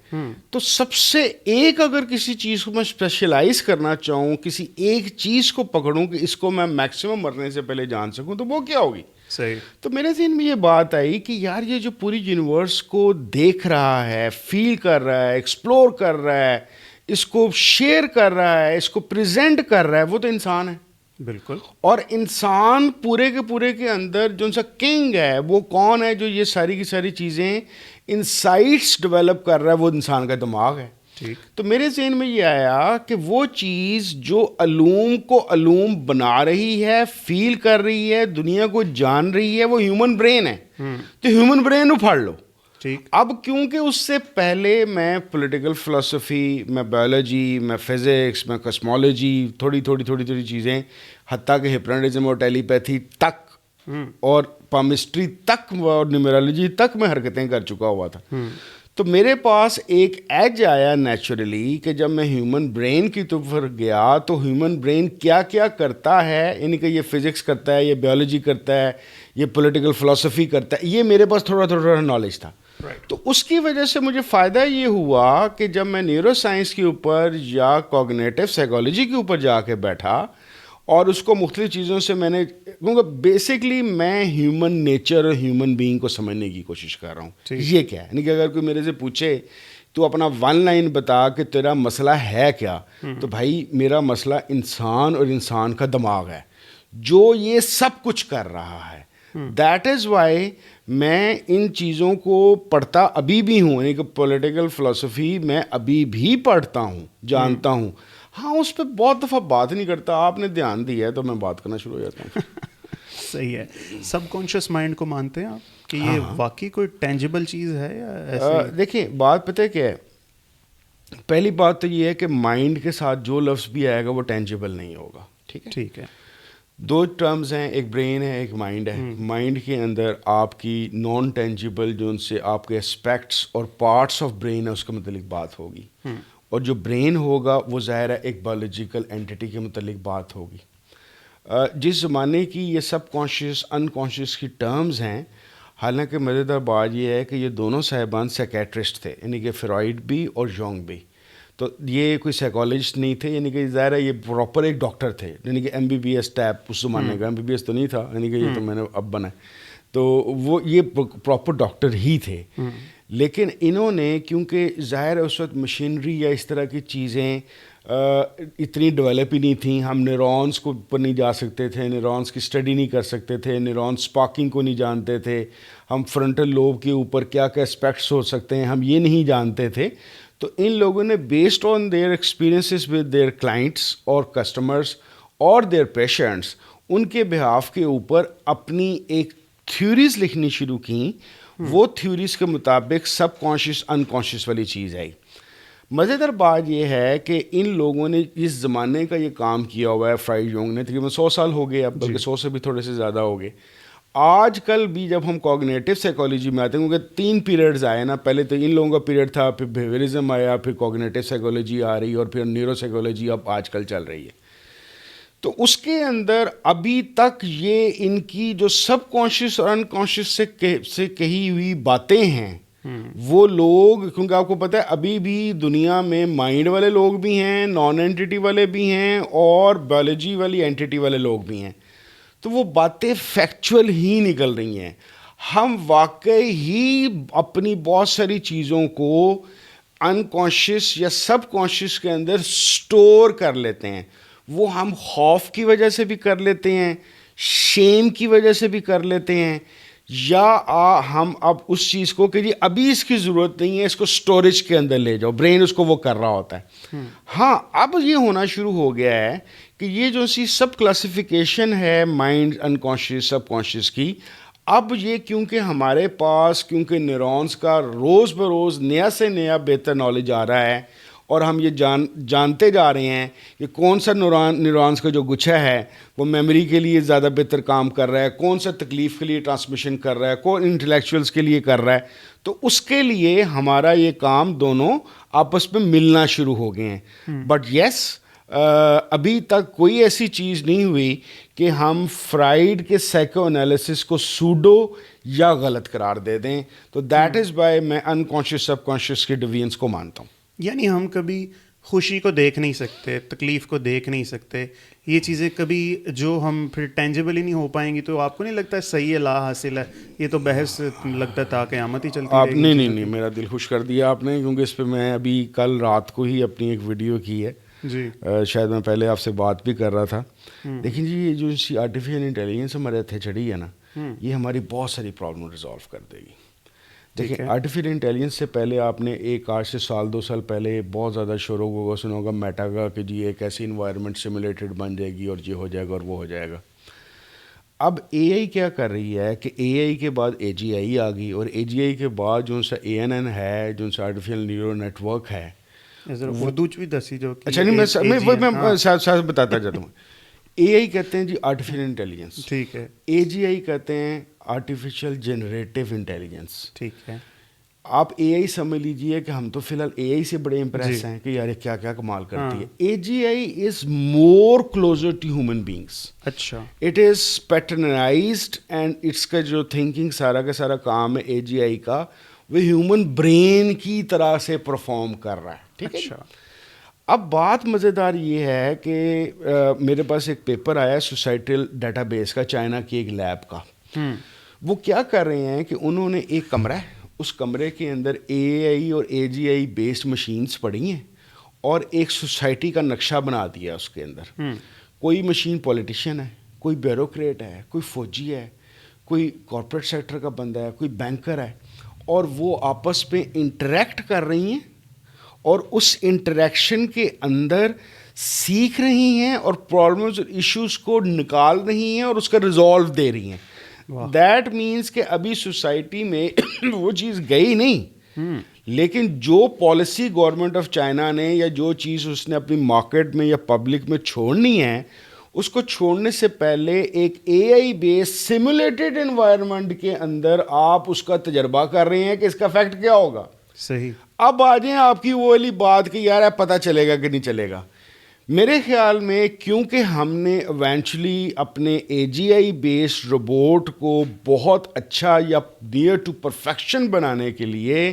تو سب سے ایک اگر کسی چیز کو میں اسپیشلائز کرنا چاہوں, کسی ایک چیز کو پکڑوں کہ اس کو میں میکسیمم مرنے سے پہلے جان سکوں, تو وہ کیا ہوگی؟ صحیح. تو میرے ذہن میں یہ بات آئی کہ یار یہ جو پوری یونیورس کو دیکھ رہا ہے, فیل کر رہا ہے, ایکسپلور کر رہا ہے, اس کو شیئر کر رہا ہے, اس کو پریزنٹ کر رہا ہے, وہ تو انسان ہے. بالکل. اور انسان پورے کے اندر جو ان سا کنگ ہے وہ کون ہے جو یہ ساری کی ساری چیزیں انسائٹس ڈیولپ کر رہا ہے؟ وہ انسان کا دماغ ہے. تو میرے ذہن میں یہ آیا کہ وہ چیز جو علوم کو علوم بنا رہی ہے, فیل کر رہی ہے, دنیا کو جان رہی ہے, وہ ہیومن برین ہے. تو ہیومن برین اپھاڑ لو. اب کیونکہ اس سے پہلے میں پولیٹیکل فلسفی, میں بایولوجی, میں فزکس, میں کاسمولوجی, تھوڑی چیزیں, حتیٰ کہ ہپنوٹزم اور ٹیلی پیتھی تک اور پامسٹری تک اور نیومرالوجی تک میں حرکتیں کر چکا ہوا تھا. تو میرے پاس ایک ایج آیا نیچرلی کہ جب میں ہیومن برین کی طرف گیا تو ہیومن برین کیا کیا کرتا ہے, یعنی کہ یہ فزکس کرتا ہے, یہ بیولوجی کرتا ہے, یہ پولیٹیکل فلسفی کرتا ہے, یہ میرے پاس تھوڑا نالج تھا. تو اس کی وجہ سے مجھے فائدہ یہ ہوا کہ جب میں نیورو سائنس کے اوپر یا کوگنیٹو سائیکالوجی کے اوپر جا کے بیٹھا اور اس کو مختلف چیزوں سے میں نے, کیونکہ بیسکلی میں ہیومن نیچر اور ہیومن بینگ کو سمجھنے کی کوشش کر رہا ہوں. یہ کیا ہے, یعنی کہ اگر کوئی میرے سے پوچھے تو اپنا ون لائن بتا کہ تیرا مسئلہ ہے کیا, تو بھائی میرا مسئلہ انسان اور انسان کا دماغ ہے جو یہ سب کچھ کر رہا ہے. دیٹ از وائی میں ان چیزوں کو پڑھتا ابھی بھی ہوں, یعنی کہ پولیٹیکل فلسفی میں ابھی بھی پڑھتا ہوں, جانتا ہوں. ہاں اس پہ بہت دفعہ بات نہیں کرتا, آپ نے دھیان دیا ہے تو میں بات کرنا شروع ہو جاتا ہوں. صحیح ہے. سب کانشیس مائنڈ کو مانتے ہیں آپ کہ یہ واقعی کوئی ٹینجیبل چیز ہے یا ایسے؟ دیکھیں بات پتہ ہے کیا ہے, پہلی بات تو یہ ہے کہ مائنڈ کے ساتھ جو لفظ بھی آئے گا وہ ٹینجیبل نہیں ہوگا. ٹھیک ہے. دو ٹرمز ہیں, ایک برین ہے, ایک مائنڈ ہے. مائنڈ کے اندر آپ کی نان ٹینجیبل جو ان سے آپ کے اسپیکٹس اور پارٹس آف برین ہے اس کے متعلق بات ہوگی, اور جو برین ہوگا وہ ظاہر ہے ایک بایولوجیکل اینٹی کے متعلق بات ہوگی. جس زمانے کی یہ سب کانشیس ان کانشیس کی ٹرمز ہیں, حالانکہ مزیدار بات یہ ہے کہ یہ دونوں صاحبان سائیکیٹرسٹ تھے, یعنی کہ فرائڈ بھی اور یونگ بھی. تو یہ کوئی سائیکالوجسٹ نہیں تھے, یعنی کہ ظاہر ہے یہ پراپر ایک ڈاکٹر تھے, یعنی کہ MBBS ٹائپ اس زمانے کا. MBBS تو نہیں تھا, یعنی کہ یہ تو میں نے اب بنا, تو وہ یہ پراپر ڈاکٹر ہی تھے. لیکن انہوں نے کیونکہ ظاہر ہے اس وقت مشینری یا اس طرح کی چیزیں اتنی ڈیولپ ہی نہیں تھیں, ہم نیورونس کو اوپر نہیں جا سکتے تھے, نیورونس کی اسٹڈی نہیں کر سکتے تھے, نیورون اسپارکنگ کو نہیں جانتے تھے, ہم فرنٹل لوب کے اوپر کیا کیا اسپیکٹس ہو سکتے ہیں ہم یہ نہیں جانتے تھے. تو ان لوگوں نے based on their experiences with their clients اور کسٹمرس اور دیئر پیشنٹس, ان کے بہاف کے اوپر اپنی ایک تھیوریز لکھنی شروع کیں وہ تھیوریز کے مطابق سب کانشیس انکانشیس والی چیز آئی. مزیدار بات یہ ہے کہ ان لوگوں نے اس زمانے کا یہ کام کیا ہوا ہے. فرائڈ یونگ نے تقریباً 100 سال ہو گئے، اب بلکہ 100 سے بھی تھوڑے سے زیادہ ہو گئے. آج کل بھی جب ہم کوگنیٹو سائیکالوجی میں آتے ہیں، کیونکہ 3 پیریڈز آئے نا، پہلے تو ان لوگوں کا پیریڈ تھا، پھر بیہیویئرزم آیا، پھر کوگنیٹو سائیکالوجی آ رہی اور پھر نیورو سائیکالوجی اب آج کل چل رہی ہے. تو اس کے اندر ابھی تک یہ ان کی جو سب کانشیس اور انکانشیس سے کہی ہوئی باتیں ہیں، وہ لوگ، کیونکہ آپ کو پتہ ہے ابھی بھی دنیا میں مائنڈ والے لوگ بھی ہیں، نان اینٹیٹی والے بھی ہیں، اور بایولوجی والی اینٹیٹی والے لوگ بھی ہیں. تو وہ باتیں فیکچول ہی نکل رہی ہیں. ہم واقعی ہی اپنی بہت ساری چیزوں کو انکانشیس یا سب کانشیس کے اندر سٹور کر لیتے ہیں. وہ ہم خوف کی وجہ سے بھی کر لیتے ہیں، شیم کی وجہ سے بھی کر لیتے ہیں، یا ہم اب اس چیز کو کہ جی ابھی اس کی ضرورت نہیں ہے، اس کو سٹوریج کے اندر لے جاؤ، برین اس کو وہ کر رہا ہوتا ہے. ہاں اب یہ ہونا شروع ہو گیا ہے کہ یہ جو سی سب کلاسیفیکیشن ہے مائنڈ انکانشیس سب کانشیس کی، اب یہ کیونکہ ہمارے پاس کیونکہ نیورونز کا روز بروز نیا سے نیا بہتر نالج آ رہا ہے، اور ہم یہ جانتے جا رہے ہیں کہ کون سا نیورونز کا جو گچھا ہے وہ میموری کے لیے زیادہ بہتر کام کر رہا ہے، کون سا تکلیف کے لیے ٹرانسمیشن کر رہا ہے، کون انٹلیکچوئلس کے لیے کر رہا ہے. تو اس کے لیے ہمارا یہ کام دونوں آپس میں ملنا شروع ہو گئے ہیں. بٹ یس، ابھی تک کوئی ایسی چیز نہیں ہوئی کہ ہم فرائیڈ کے سائیکو انالیسس کو سوڈو یا غلط قرار دے دیں. تو دیٹ از وائی میں انکانشیس سب کانشیس کے ڈیوینس کو مانتا ہوں. یعنی ہم کبھی خوشی کو دیکھ نہیں سکتے، تکلیف کو دیکھ نہیں سکتے، یہ چیزیں کبھی جو ہم پھر ٹینجیبلی نہیں ہو پائیں گی. تو آپ کو نہیں لگتا صحیح ہے لا حاصل ہے؟ یہ تو بحث لگتا ہے تا قیامت ہی چلتی آپ رہے گی. نہیں، میرا دل خوش کر دیا آپ نے، کیونکہ اس پہ میں ابھی کل رات کو ہی اپنی ایک ویڈیو کی ہے. جی شاید میں پہلے آپ سے بات بھی کر رہا تھا. لیکن جی یہ جو آرٹیفیشیل انٹیلیجنس ہمارے ہتھے چڑھی ہے نا، یہ ہماری بہت ساری پرابلم ریزالو کر دے گی. دیکھیں آرٹیفیشیل انٹیلیجنس سے پہلے آپ نے ایک آج سے 1-2 سال پہلے بہت زیادہ شور و سنا ہوگا میٹا کا، کہ جی ایک ایسی انوائرمنٹ سیمولیٹڈ بن جائے گی اور یہ ہو جائے گا اور وہ ہو جائے گا. اب اے آئی کیا کر رہی ہے کہ اے آئی کے بعد اے جی آئی آ گئی، اور اے جی آئی کے بعد جو سا اے این این ہے، جو سا آرٹیفیشیل نیورو نیٹ ورک ہے. اردو بھی دسی جو اچھا نہیں، میں ساتھ بتاتا جاتا ہوں. اے آئی کہتے ہیں جی آرٹیفیشیل انٹیلیجنس، ٹھیک ہے. اے جی آئی کہتے ہیں آرٹیفیشیل جنریٹو انٹیلیجنس، ٹھیک ہے. آپ اے آئی سمجھ لیجئے کہ ہم تو فی الحال اے آئی سے بڑے امپریس ہیں کہ یار کیا کیا کمال کرتی ہے. A G I is more closer to human beings. اچھا. It is patronised and it's کا جو تھنکنگ سارا کا سارا کام ہے اے جی آئی کا، وہ ہیومن برین کی طرح سے پرفارم کر رہا ہے. ٹھیک ہے. اب بات مزیدار یہ ہے کہ میرے پاس ایک پیپر آیا سوسائٹل ڈیٹا بیس کا، چائنا کی ایک لیب کا. وہ کیا کر رہے ہیں کہ انہوں نے ایک کمرہ ہے، اس کمرے کے اندر اے آئی اور اے جی آئی بیسڈ مشینز پڑی ہیں، اور ایک سوسائٹی کا نقشہ بنا دیا اس کے اندر. کوئی مشین پولیٹیشین ہے، کوئی بیوروکریٹ ہے، کوئی فوجی ہے، کوئی کارپوریٹ سیکٹر کا بندہ ہے، کوئی بینکر ہے، اور وہ آپس میں انٹریکٹ کر رہی ہیں، اور اس انٹریکشن کے اندر سیکھ رہی ہیں اور پرابلمز اور ایشوز کو نکال رہی ہیں اور اس کا ریزالو دے رہی ہیں. دیٹ مینس کہ ابھی سوسائٹی میں وہ چیز گئی نہیں، لیکن جو پالیسی گورنمنٹ آف چائنا نے یا جو چیز اس نے اپنی مارکیٹ میں یا پبلک میں چھوڑنی ہے، اس کو چھوڑنے سے پہلے ایک اے آئی بیس سیمولیٹڈ انوائرمنٹ کے اندر آپ اس کا تجربہ کر رہے ہیں کہ اس کا افیکٹ کیا ہوگا. صحیح. اب آ جائیں آپ کی وہ والی بات کہ یار پتہ چلے گا کہ نہیں چلے گا. میرے خیال میں کیونکہ ہم نے ایونچولی اپنے اے جی آئی بیسڈ روبوٹ کو بہت اچھا یا نیئر ٹو پرفیکشن بنانے کے لیے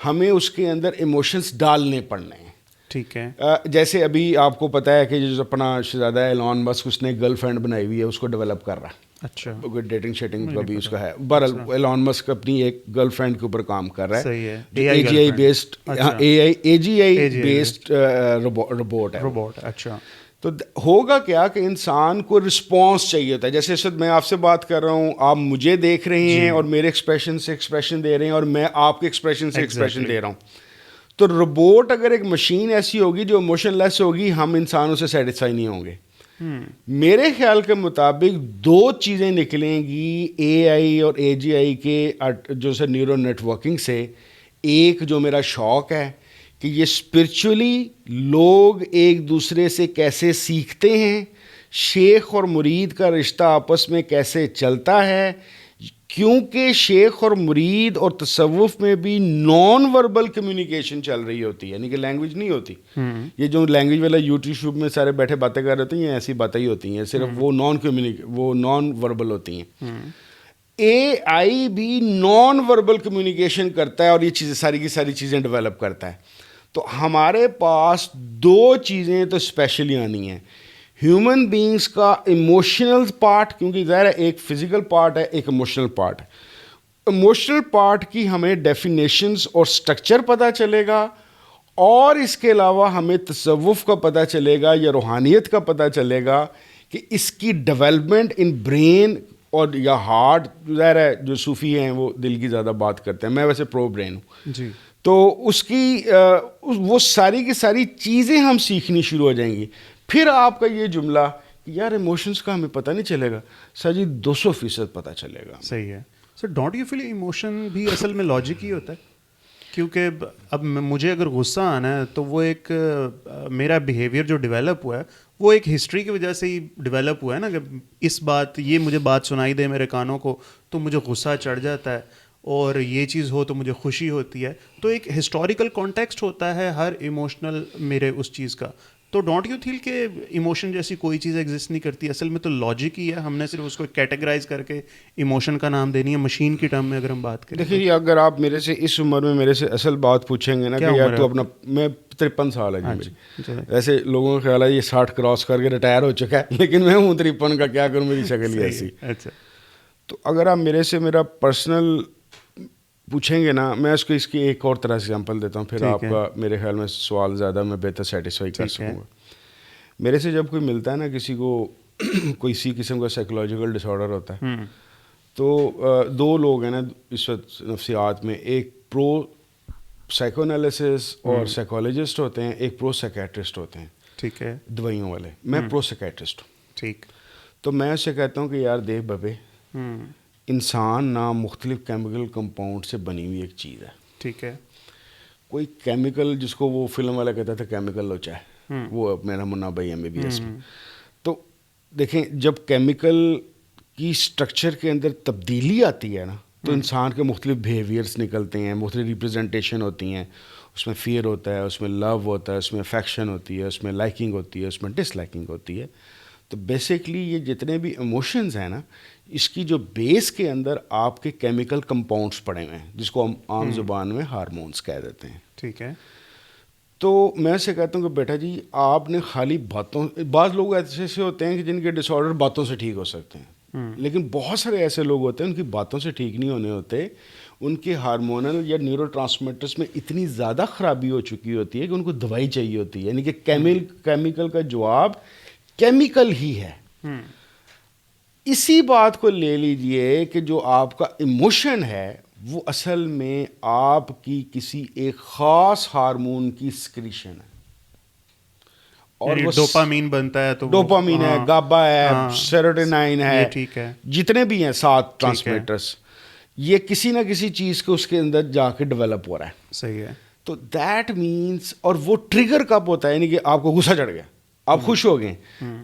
ہمیں اس کے اندر ایموشنس ڈالنے پڑنے ہیں. ٹھیک ہے. جیسے ابھی آپ کو پتہ ہے کہ جو اپنا شہزادہ ایلان مسک، اس نے گرل فرینڈ بنائی ہوئی ہے، اس کو ڈیولپ کر رہا ہے. اچھا. ڈیٹنگ شیٹنگ کا بھی اس کا ہے. بہرحال ایلان مسک اپنی ایک گرل فرینڈ کے اوپر کام کر رہا ہے. صحیح ہے. A G I based, A G I based robot ہے. اچھا. تو ہوگا کیا کہ انسان کو رسپانس چاہیے ہوتا ہے. جیسے اس وقت میں آپ سے بات کر رہا ہوں، آپ مجھے دیکھ رہے ہیں اور میرے ایکسپریشن سے ایکسپریشن دے رہے ہیں، اور میں آپ کے ایکسپریشن سے ایکسپریشن دے رہا ہوں. تو روبوٹ اگر ایک مشین ایسی ہوگی جو ایموشن لیس ہوگی، ہم انسانوں سے سیٹسفائی نہیں ہوں گے. میرے خیال کے مطابق 2 چیزیں نکلیں گی اے آئی اور اے جی آئی کے جو سے نیورو نیٹ ورکنگ سے. ایک جو میرا شوق ہے کہ یہ اسپرچولی لوگ ایک دوسرے سے کیسے سیکھتے ہیں, شیخ اور مرید کا رشتہ آپس میں کیسے چلتا ہے, کیونکہ شیخ اور مرید اور تصوف میں بھی نان وربل کمیونیکیشن چل رہی ہوتی ہے, یعنی کہ لینگویج نہیں ہوتی. یہ جو لینگویج والا یوٹیوب میں سارے بیٹھے باتیں کر رہے ہوتے ہیں, یہ ایسی باتیں ہی ہوتی ہیں, صرف وہ نان وربل ہوتی ہیں. اے آئی بھی نان وربل کمیونیکیشن کرتا ہے اور یہ چیزیں ساری کی ساری چیزیں ڈیولپ کرتا ہے. تو ہمارے پاس 2 چیزیں تو اسپیشلی آنی ہیں. ہیومن بینگس کا ایموشنل پارٹ, کیونکہ ظاہر ہے ایک فزیکل پارٹ ہے ایک ایموشنل پارٹ ہے. ایموشنل پارٹ کی ہمیں ڈیفینیشنز اور سٹرکچر پتہ چلے گا, اور اس کے علاوہ ہمیں تصوف کا پتہ چلے گا یا روحانیت کا پتہ چلے گا کہ اس کی ڈیولپمنٹ ان برین اور یا ہارٹ. ظاہر ہے جو صوفی ہیں وہ دل کی زیادہ بات کرتے ہیں, میں ویسے پرو برین ہوں جی. تو اس کی وہ ساری کی ساری چیزیں ہم سیکھنی شروع ہو جائیں گی. پھر آپ کا یہ جملہ کہ یار ایموشنس کا ہمیں پتہ نہیں چلے گا, سر جی 200% پتہ چلے گا. صحیح ہے سر. ڈونٹ یو فیل ایموشن بھی اصل میں لاجک ہی ہوتا ہے؟ کیونکہ اب مجھے اگر غصہ آنا ہے تو وہ ایک میرا بیہیویئر جو ڈیولپ ہوا ہے وہ ایک ہسٹری کی وجہ سے ہی ڈیولپ ہوا ہے نا, کہ اس بات یہ مجھے بات سنائی دے میرے کانوں کو تو مجھے غصہ چڑھ جاتا ہے, اور یہ چیز ہو تو مجھے خوشی ہوتی ہے. تو ایک ہسٹوریکل کانٹیکسٹ ہوتا ہے ہر ایموشنل میرے اس چیز کا. تو ڈونٹ یو تھنک کہ ایموشن جیسی کوئی چیز ایگزسٹ نہیں کرتی, اصل میں تو لاجک ہی ہے, ہم نے صرف اس کو کیٹیگرائز کر کے ایموشن کا نام دینی ہے مشین کی ٹرم میں اگر ہم بات کریں. دیکھیے اگر آپ میرے سے اس عمر میں میرے سے اصل بات پوچھیں گے نا کہ یار تو اپنا, میں 53 سال ہے جی میری, ایسے لوگوں کا خیال ہے یہ 60 کراس کر کے ریٹائر ہو چکا ہے, لیکن میں ہوں 53 کا, کیا کروں میری شکل ہی ایسی. اچھا. تو اگر آپ میرے سے میرا پرسنل پوچھیں گے نا, میں اس کی ایک اور طرح سے ایگزامپل دیتا ہوں, پھر آپ کا میرے خیال میں سوال زیادہ میں بہتر سیٹسفائی کر سکوں گا. میرے سے جب کوئی ملتا ہے نا کسی کو کوئی سی قسم کا سائیکولوجیکل ڈس آرڈر ہوتا ہے, تو 2 لوگ ہیں نا اس وقت نفسیات میں, ایک پرو سائیکو انالیسس اور سائیکالوجسٹ ہوتے ہیں, ایک پرو سائیکیٹرسٹ ہوتے ہیں. ٹھیک ہے. دوائیوں والے. میں پرو سائیکیٹرسٹ ہوں. ٹھیک. تو میں اس سے کہتا ہوں کہ یار دیکھ ببے, انسان نہ مختلف کیمیکل کمپاؤنڈ سے بنی ہوئی ایک چیز ہے. ٹھیک ہے. کوئی کیمیکل جس کو وہ فلم والا کہتا تھا کیمیکل لوچا ہے, وہ میرا منا بھائی MBBS میں. تو دیکھیں جب کیمیکل کی سٹرکچر کے اندر تبدیلی آتی ہے نا, تو انسان کے مختلف بیہیویئرس نکلتے ہیں, مختلف ریپرزنٹیشن ہوتی ہیں. اس میں فیئر ہوتا ہے, اس میں لو ہوتا ہے, اس میں افیکشن ہوتی ہے, اس میں لائکنگ ہوتی ہے, اس میں ڈس لائکنگ ہوتی ہے. تو بیسکلی یہ جتنے بھی ایموشنز ہیں نا, اس کی جو بیس کے اندر آپ کے کیمیکل کمپاؤنڈس پڑے ہوئے ہیں, جس کو ہم عام زبان میں ہارمونس کہہ دیتے ہیں. ٹھیک ہے. تو میں سے کہتا ہوں کہ بیٹا جی آپ نے خالی باتوں, بعض لوگ ایسے ہوتے ہیں کہ جن کے ڈس آرڈر باتوں سے ٹھیک ہو سکتے ہیں, لیکن بہت سارے ایسے لوگ ہوتے ہیں ان کی باتوں سے ٹھیک نہیں ہونے ہوتے, ان کے ہارمونل یا نیورو ٹرانسمیٹرس میں اتنی زیادہ خرابی ہو چکی ہوتی ہے کہ ان کو دوائی چاہیے ہوتی ہے, یعنی کہ کیمیکل کا جواب کیمیکل ہی ہے. اسی بات کو لے لیجئے کہ جو آپ کا ایموشن ہے وہ اصل میں آپ کی کسی ایک خاص ہارمون کی سکریشن ہے, اور وہ ڈوپامین بنتا ہے, تو ڈوپامین ہے, گابا ہے, سیروٹونین ہے, ٹھیک ہے, جتنے بھی ہیں 7 ٹرانسمیٹرس, یہ کسی نہ کسی چیز کے اس کے اندر جا کے ڈیولپ ہو رہا ہے. صحیح ہے. تو دیٹ مینس, اور وہ ٹریگر کب ہوتا ہے, یعنی کہ آپ کو غصہ چڑھ گیا, آپ خوش ہو گئے,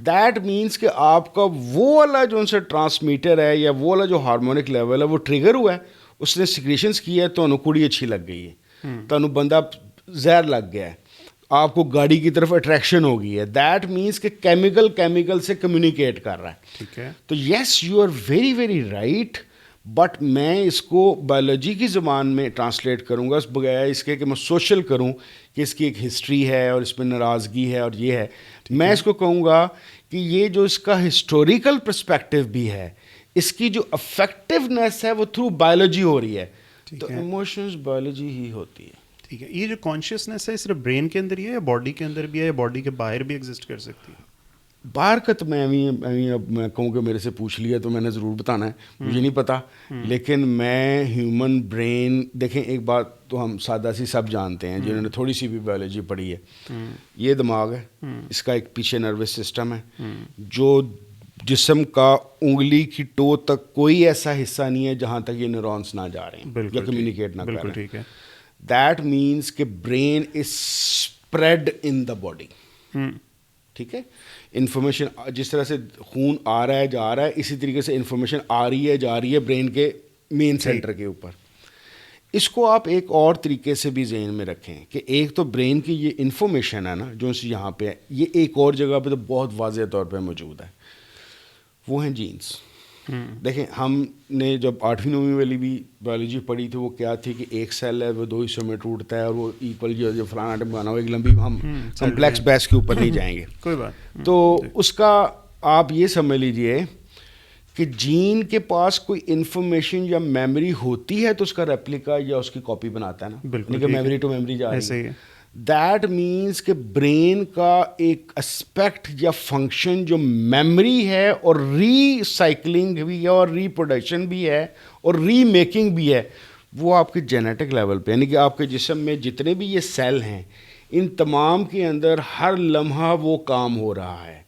دیٹ مینس کہ آپ کا وہ والا جو ان سے ٹرانسمیٹر ہے یا وہ والا جو ہارمونک لیول ہے وہ ٹریگر ہوا ہے, اس نے سیکریشنز کی ہے, تو کڑی اچھی لگ گئی ہے, تو بندہ زہر لگ گیا ہے, آپ کو گاڑی کی طرف اٹریکشن ہو گئی ہے, دیٹ مینس کہ کیمیکل سے کمیونیکیٹ کر رہا ہے. ٹھیک ہے. تو yes you are very very right, but میں اس کو بایولوجی کی زبان میں ٹرانسلیٹ کروں گا, اس بغیر اس کے کہ میں سوشل کروں کہ اس کی ایک ہسٹری ہے اور اس میں ناراضگی ہے اور یہ ہے. میں اس کو کہوں گا کہ یہ جو اس کا ہسٹوریکل پرسپیکٹو بھی ہے, اس کی جو افیکٹونیس ہے وہ تھرو بایولوجی ہو رہی ہے. تو ایموشنز بایولوجی ہی ہوتی ہے. ٹھیک ہے. یہ جو کانشیسنیس ہے صرف برین کے اندر ہی ہے یا باڈی کے اندر بھی ہے, یا باڈی کے باہر بھی ایگزسٹ کر سکتی ہے؟ بارکت میں اب میں کہوں کہ میرے سے پوچھ لیا تو میں نے ضرور بتانا ہے, مجھے نہیں پتا, لیکن میں ہیومن برین, دیکھیں ایک بات تو ہم سادہ سی سب جانتے ہیں جنہوں نے تھوڑی سی بھی بایولوجی پڑھی ہے, یہ دماغ ہے, اس کا ایک پیچھے نروس سسٹم ہے جو جسم کا انگلی کی ٹو تک کوئی ایسا حصہ نہیں ہے جہاں تک یہ نیورونس نہ جا رہے ہیں یا کمیونیکیٹ نہ کر رہے ہیں. دیٹ مینس کہ brain is spread in the body. ٹھیک ہے, انفارمیشن جس طرح سے خون آ رہا ہے جا رہا ہے, اسی طریقے سے انفارمیشن آ رہی ہے جا رہی ہے برین کے مین سینٹر کے اوپر. اس کو آپ ایک اور طریقے سے بھی ذہن میں رکھیں کہ ایک تو برین کی یہ انفارمیشن ہے نا جو یہاں پہ ہے, یہ ایک اور جگہ پہ تو بہت واضح طور پہ موجود ہے, وہ ہیں جینس. دیکھیں ہم نے جب 8ویں 9ویں والی بھی بایولوجی پڑھی تھی, وہ کیا تھی کہ ایک سیل ہے وہ 2 حصوں میں ٹوٹتا ہے اور وہ ایکول جو فلانا آٹم بنا ہوا, ایک لمبی, ہم کمپلیکس بحث کے اوپر نہیں جائیں گے, کوئی بات. تو اس کا آپ یہ سمجھ لیجئے کہ جین کے پاس کوئی انفارمیشن یا میموری ہوتی ہے تو اس کا ریپلیکا یا اس کی کاپی بناتا ہے نا, بالکل کہ میموری ٹو میموری جا رہی ہے. ہے. دیٹ مینس کہ برین کا ایک اسپیکٹ یا فنکشن جو میموری ہے اور ری سائیکلنگ بھی ہے اور ری پروڈکشن بھی ہے اور ری میکنگ بھی ہے, وہ آپ کے جینیٹک لیول پہ, یعنی کہ آپ کے جسم میں جتنے بھی یہ سیل ہیں ان تمام کے اندر ہر لمحہ وہ کام ہو رہا ہے.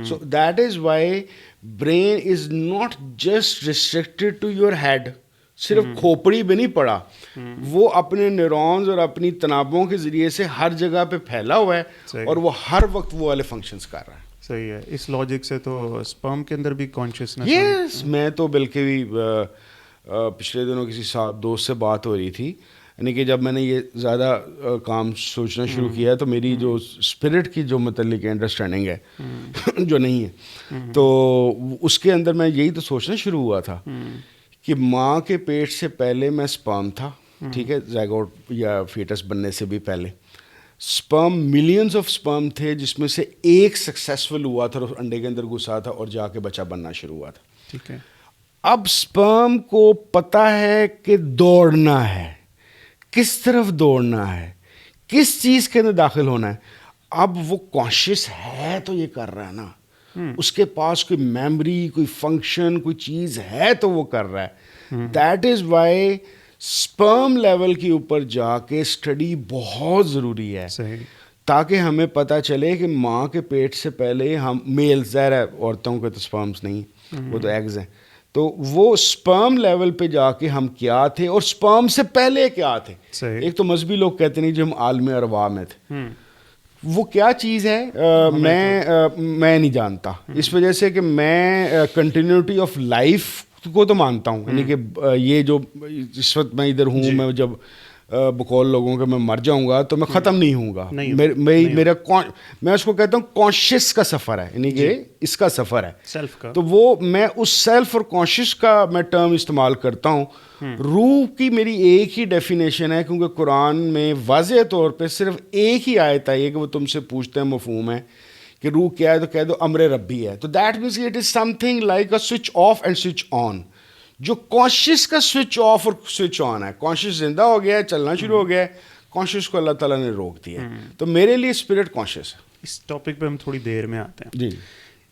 So that is why brain is not just restricted to your head, صرف کھوپڑی بھی نہیں پڑا, وہ اپنے نیورونز اور اپنی تنابوں کے ذریعے سے ہر جگہ پہ پھیلا ہوا ہے اور وہ ہر وقت وہ والے فنکشنز کر رہا ہے. صحیح ہے. اس لاجک سے تو اسپرم کے اندر بھی کانشیسنس. یس, میں تو بلکہ بھی پچھلے دنوں کسی دوست سے بات ہو رہی تھی, یعنی کہ جب میں نے یہ زیادہ کام سوچنا شروع کیا ہے تو میری جو اسپرٹ کی جو متعلق انڈرسٹینڈنگ ہے جو نہیں ہے, تو اس کے اندر میں یہی تو سوچنا شروع ہوا تھا کہ ماں کے پیٹ سے پہلے میں سپرم تھا, ٹھیک ہے, زائگوٹ یا فیٹس بننے سے بھی پہلے سپرم, ملینز آف سپرم تھے جس میں سے ایک سکسیسفل ہوا تھا اور انڈے کے اندر گھسا تھا اور جا کے بچہ بننا شروع ہوا تھا. ٹھیک ہے. اب سپرم کو پتہ ہے کہ دوڑنا ہے, کس طرف دوڑنا ہے, کس چیز کے اندر داخل ہونا ہے. اب وہ کانشیس ہے تو یہ کر رہا ہے نا, اس کے پاس کوئی میموری, کوئی فنکشن, کوئی چیز ہے تو وہ کر رہا ہے. That is Y sperm level کے اوپر جا کے اسٹڈی بہت ضروری ہے, تاکہ ہمیں پتہ چلے کہ ماں کے پیٹ سے پہلے ہم میل, ظاہر ہے عورتوں کے تو سپرمس نہیں, وہ تو ایگز ہیں, تو وہ سپرم لیول پہ جا کے ہم کیا تھے اور سپرم سے پہلے کیا تھے. ایک تو مذہبی لوگ کہتے نہیں جو ہم عالم ارواح میں تھے, وہ کیا چیز ہے میں نہیں جانتا, اس وجہ سے کہ میں کنٹینیوٹی آف لائف کو تو مانتا ہوں, یعنی کہ یہ جو اس وقت میں ادھر ہوں, میں جب بقول لوگوں کہ میں مر جاؤں گا تو میں ختم نہیں ہوں گا, میرا میں اس کو کہتا ہوں کانشیس کا سفر ہے, یعنی کہ اس کا سفر ہے سیلف کا, تو وہ میں اس سیلف اور کانشیس کا میں ٹرم استعمال کرتا ہوں. روح کی میری ایک ہی ڈیفینیشن ہے, کیونکہ قرآن میں واضح طور پہ صرف ایک ہی آیت آئی ہے کہ وہ تم سے پوچھتے ہیں مفہوم ہے کہ روح کیا ہے, تو کہہ دو امر ربی ہے. تو that means it is some thing like a switch off and switch on, جو کانشیس کا سوئچ آف اور سوئچ آن ہے. کانشیس زندہ ہو گیا ہے, چلنا شروع ہو گیا ہے, کانشیس کو اللہ تعالیٰ نے روک دیا ہے. تو میرے لیے اسپرٹ کانشیس ہے. اس ٹاپک پہ ہم تھوڑی دیر میں آتے ہیں. جی,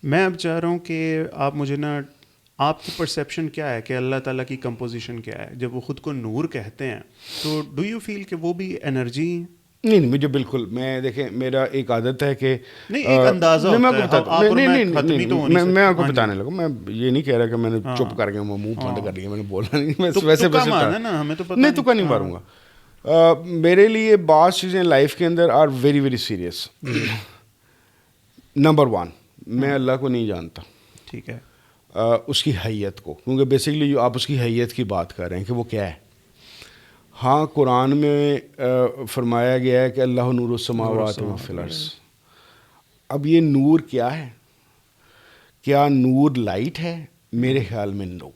میں اب چاہ رہا ہوں کہ آپ مجھے نا, آپ کی پرسیپشن کیا ہے کہ اللہ تعالیٰ کی کمپوزیشن کیا ہے؟ جب وہ خود کو نور کہتے ہیں تو ڈو یو فیل کہ وہ بھی انرجی؟ نہیں, مجھے بالکل, میں دیکھیں میرا ایک عادت ہے کہ نہیں, ایک اندازہ میں آپ کو بتانے لگا, میں یہ نہیں کہہ رہا کہ میں نے چپ کر کے منہ بند کر لیا, میں نے بولا نہیں, میں ویسے نہیں تکا نہیں ماروں گا. میرے لیے بعض چیزیں لائف کے اندر are very very serious. Number 1, میں اللہ کو نہیں جانتا. ٹھیک ہے. اس کی حیت کو, کیونکہ بیسکلی آپ اس کی حیت کی بات کر رہے ہیں کہ وہ کیا ہے. ہاں, قرآن میں فرمایا گیا ہے کہ اللہ نور السماوات والارض. اب یہ نور کیا ہے؟ کیا نور لائٹ ہے؟ میرے خیال میں نو.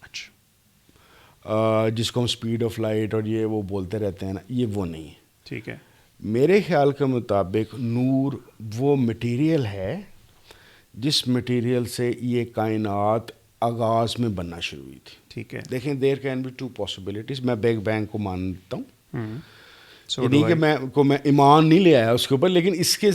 اچھا, جس کو ہم اسپیڈ آف لائٹ اور یہ وہ بولتے رہتے ہیں نا, یہ وہ نہیں ہے. ٹھیک ہے. میرے خیال کے مطابق نور وہ مٹیریل ہے جس مٹیریل سے یہ کائنات آغاز میں بننا شروع ہوئی تھی. ٹھیک ہے. دیکھیں, دیر کین بی 2 possibilities. میں بگ بینگ کو مانتا ہوں نہیں کہ میں ایمان نہیں لے آیا اس کے اوپر, لیکن اس سے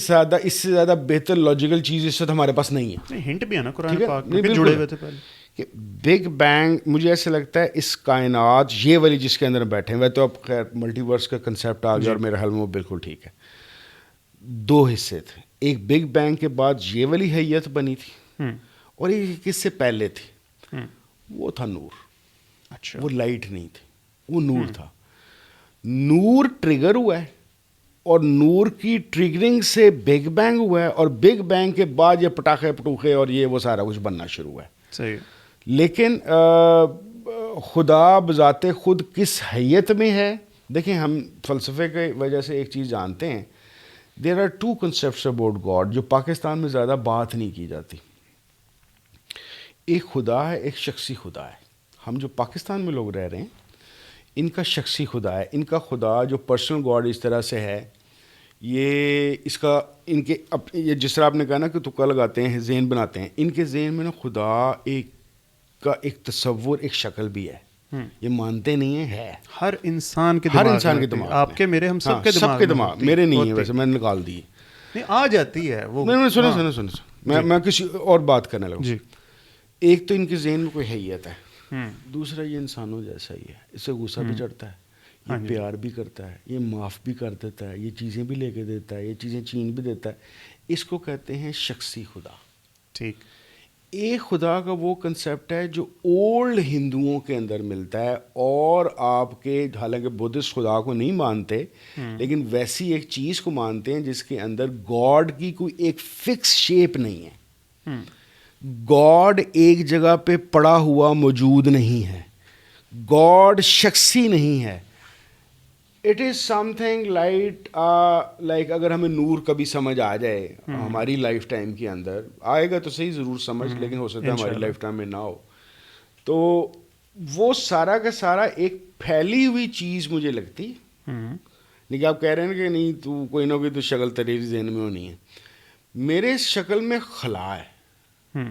زیادہ بہتر لاجیکل چیز اس وقت ہمارے پاس نہیں ہے. ہنٹ بھی ہے نا قرآن پاک میں کہ جڑے ہوئے تھے پہلے کہ بگ بینگ, مجھے ایسا لگتا ہے اس کائنات یہ والی جس کے اندر بیٹھے ہیں, وہ تو اب خیر ملٹی ورس کا کنسیپٹ آ گیا اور میرے حل میں وہ بالکل ٹھیک ہے. 2 حصے تھے, ایک بگ بینگ کے بعد یہ والی حیت بنی تھی اور ایک اس سے پہلے تھی, وہ تھا نور. اچھا, وہ لائٹ نہیں تھی, وہ نور تھا. نور ٹریگر ہوا ہے اور نور کی ٹریگرنگ سے بگ بینگ ہوا ہے, اور بگ بینگ کے بعد یہ پٹاخے پٹوخے اور یہ وہ سارا کچھ بننا شروع ہوا ہے. صحیح. لیکن خدا بذات خود کس حیت میں ہے, دیکھیں ہم فلسفے کی وجہ سے ایک چیز جانتے ہیں, there are 2 concepts about God جو پاکستان میں زیادہ بات نہیں کی جاتی. ایک خدا ہے, ایک شخصی خدا ہے. ہم جو پاکستان میں لوگ رہ رہے ہیں ان کا شخصی خدا ہے, ان کا خدا جو پرسنل گاڈ اس طرح سے ہے, یہ اس کا ان کے یہ جس طرح آپ نے کہا نا کہ تکا لگاتے ہیں, ذہن بناتے ہیں, ان کے ذہن میں نا خدا کا ایک تصور, ایک شکل بھی ہے. یہ مانتے نہیں ہیں, ہے ہر انسان کے دماغ, آپ کے میرے ہم سب کے دماغ, میرے نہیں ہے ویسے, میں نے نکال دی, نہیں آ جاتی ہے وہ. نہیں سنیں میں کسی اور بات کرنے لگا. ایک تو ان کے ذہن میں کوئی حیت ہے, دوسرا یہ انسانوں جیسا ہی ہے, اس سے غصہ بھی چڑھتا ہے, یہ پیار بھی کرتا ہے, یہ معاف بھی کر دیتا ہے, یہ چیزیں بھی لے کے دیتا ہے, یہ چیزیں چھین بھی دیتا ہے. اس کو کہتے ہیں شخصی خدا. ٹھیک. ایک خدا کا وہ کنسیپٹ ہے جو اولڈ ہندوؤں کے اندر ملتا ہے, اور آپ کے حالانکہ بدھسٹ خدا کو نہیں مانتے لیکن ویسی ایک چیز کو مانتے ہیں جس کے اندر گاڈ کی کوئی ایک فکس شیپ نہیں ہے. گاڈ ایک جگہ پہ پڑا ہوا موجود نہیں ہے, گاڈ شخصی نہیں ہے. It is some thing like اگر ہمیں نور کبھی سمجھ آ جائے ہماری لائف ٹائم کے اندر, آئے گا تو صحیح ضرور سمجھ, لیکن ہو سکتا ہے ہماری لائف ٹائم میں نہ ہو, تو وہ سارا کا سارا ایک پھیلی ہوئی چیز مجھے لگتی. لیکن آپ کہہ رہے ہیں کہ نہیں تو کوئی نہ کوئی تو شکل تیری ذہن میں ہونی ہے. میرے شکل میں خلا ہے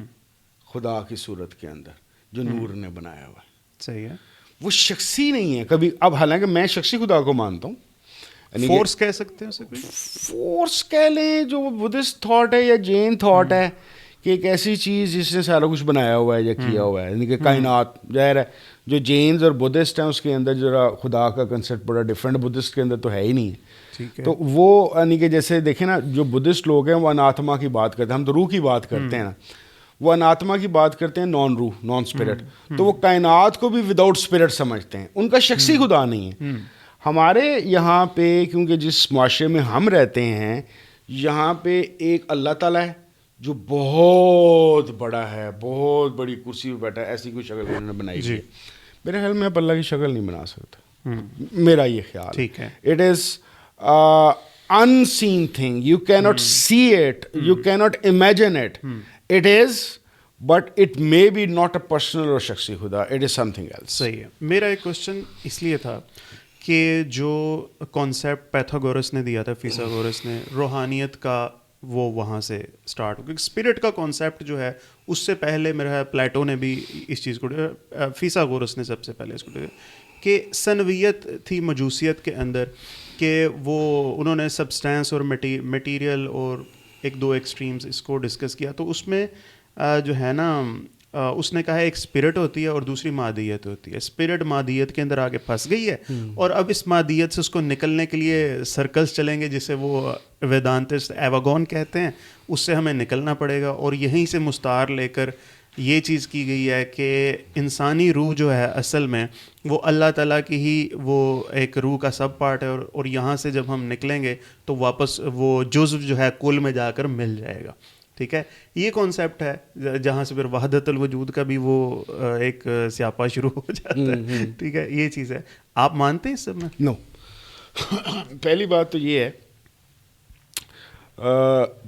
خدا کی صورت کے اندر جو نور نے بنایا ہوا ہے. صحیح ہے. وہ شخصی نہیں ہے کبھی. اب حالانکہ میں شخصی خدا کو مانتا ہوں, فورس کہہ سکتے ہیں اسے, کوئی فورس کہہ لیں, جو بدھسٹ تھاٹ ہے یا جین تھاٹ ہے کہ ایک ایسی چیز جس نے سارا کچھ بنایا ہوا ہے یا کیا ہوا ہے, یعنی کہ کائنات. ظاہر ہے جو جینز اور بدھسٹ ہیں اس کے اندر ذرا خدا کا کنسیپٹ بڑا ڈفرینٹ, بدھسٹ کے اندر تو ہے ہی نہیں ہے. تو وہ یعنی کہ جیسے دیکھیں نا, جو بدھسٹ لوگ ہیں وہ اناتما کی بات کرتے ہیں, ہم تو روح کی بات کرتے ہیں نا, وہ اناتما کی بات کرتے ہیں, نان روح, نان اسپرٹ. تو وہ کائنات کو بھی وداؤٹ اسپرٹ سمجھتے ہیں, ان کا شخصی خدا نہیں ہے. ہمارے یہاں پہ کیونکہ جس معاشرے میں ہم رہتے ہیں یہاں پہ ایک اللہ تعالیٰ ہے جو بہت بڑا ہے, بہت بڑی کرسی پہ بیٹھا ہے, ایسی کوئی شکل انہوں نے بنائی ہے. میرے خیال میں آپ اللہ کی شکل نہیں بنا سکتے, میرا یہ خیال ہے. It is unseen thing, you cannot see it, you cannot imagine it. It is, but it may be not a personal or شخصی خدا, it is something else. صحیح ہے. میرا ایک کوشچن اس لیے تھا کہ جو کانسیپٹ پیتھاگورس نے دیا تھا, فیثاگورس نے, روحانیت کا, وہ وہاں سے اسٹارٹ ہو, کیونکہ اسپرٹ کا کانسیپٹ جو ہے اس سے پہلے میرا پلیٹو نے بھی اس چیز کو, فیثاگورس نے سب سے پہلے اس کو کہ سنویت تھی مجوسیت کے اندر, کہ وہ انہوں نے سبسٹینس اور میٹیریل اور 1-2 ایکسٹریمز اس کو ڈسکس کیا. تو اس میں جو ہے نا اس نے کہا ایک اسپرٹ ہوتی ہے اور دوسری مادیت ہوتی ہے. اسپرٹ مادیت کے اندر آگے پھنس گئی ہے اور اب اس مادیت سے اس کو نکلنے کے لیے سرکلس چلیں گے جسے وہ ویدانتسٹ ایواگون کہتے ہیں, اس سے ہمیں نکلنا پڑے گا. اور یہیں سے مستعار لے کر یہ چیز کی گئی ہے کہ انسانی روح جو ہے اصل میں وہ اللہ تعالیٰ کی ہی وہ ایک روح کا سب پارٹ ہے, اور یہاں سے جب ہم نکلیں گے تو واپس وہ جزو جو ہے کل میں جا کر مل جائے گا. ٹھیک ہے, یہ کانسیپٹ ہے جہاں سے پھر وحدت الوجود کا بھی وہ ایک سیاپا شروع ہو جاتا ہے. ٹھیک ہے, یہ چیز ہے. آپ مانتے ہیں اس سب میں؟ نو. پہلی بات تو یہ ہے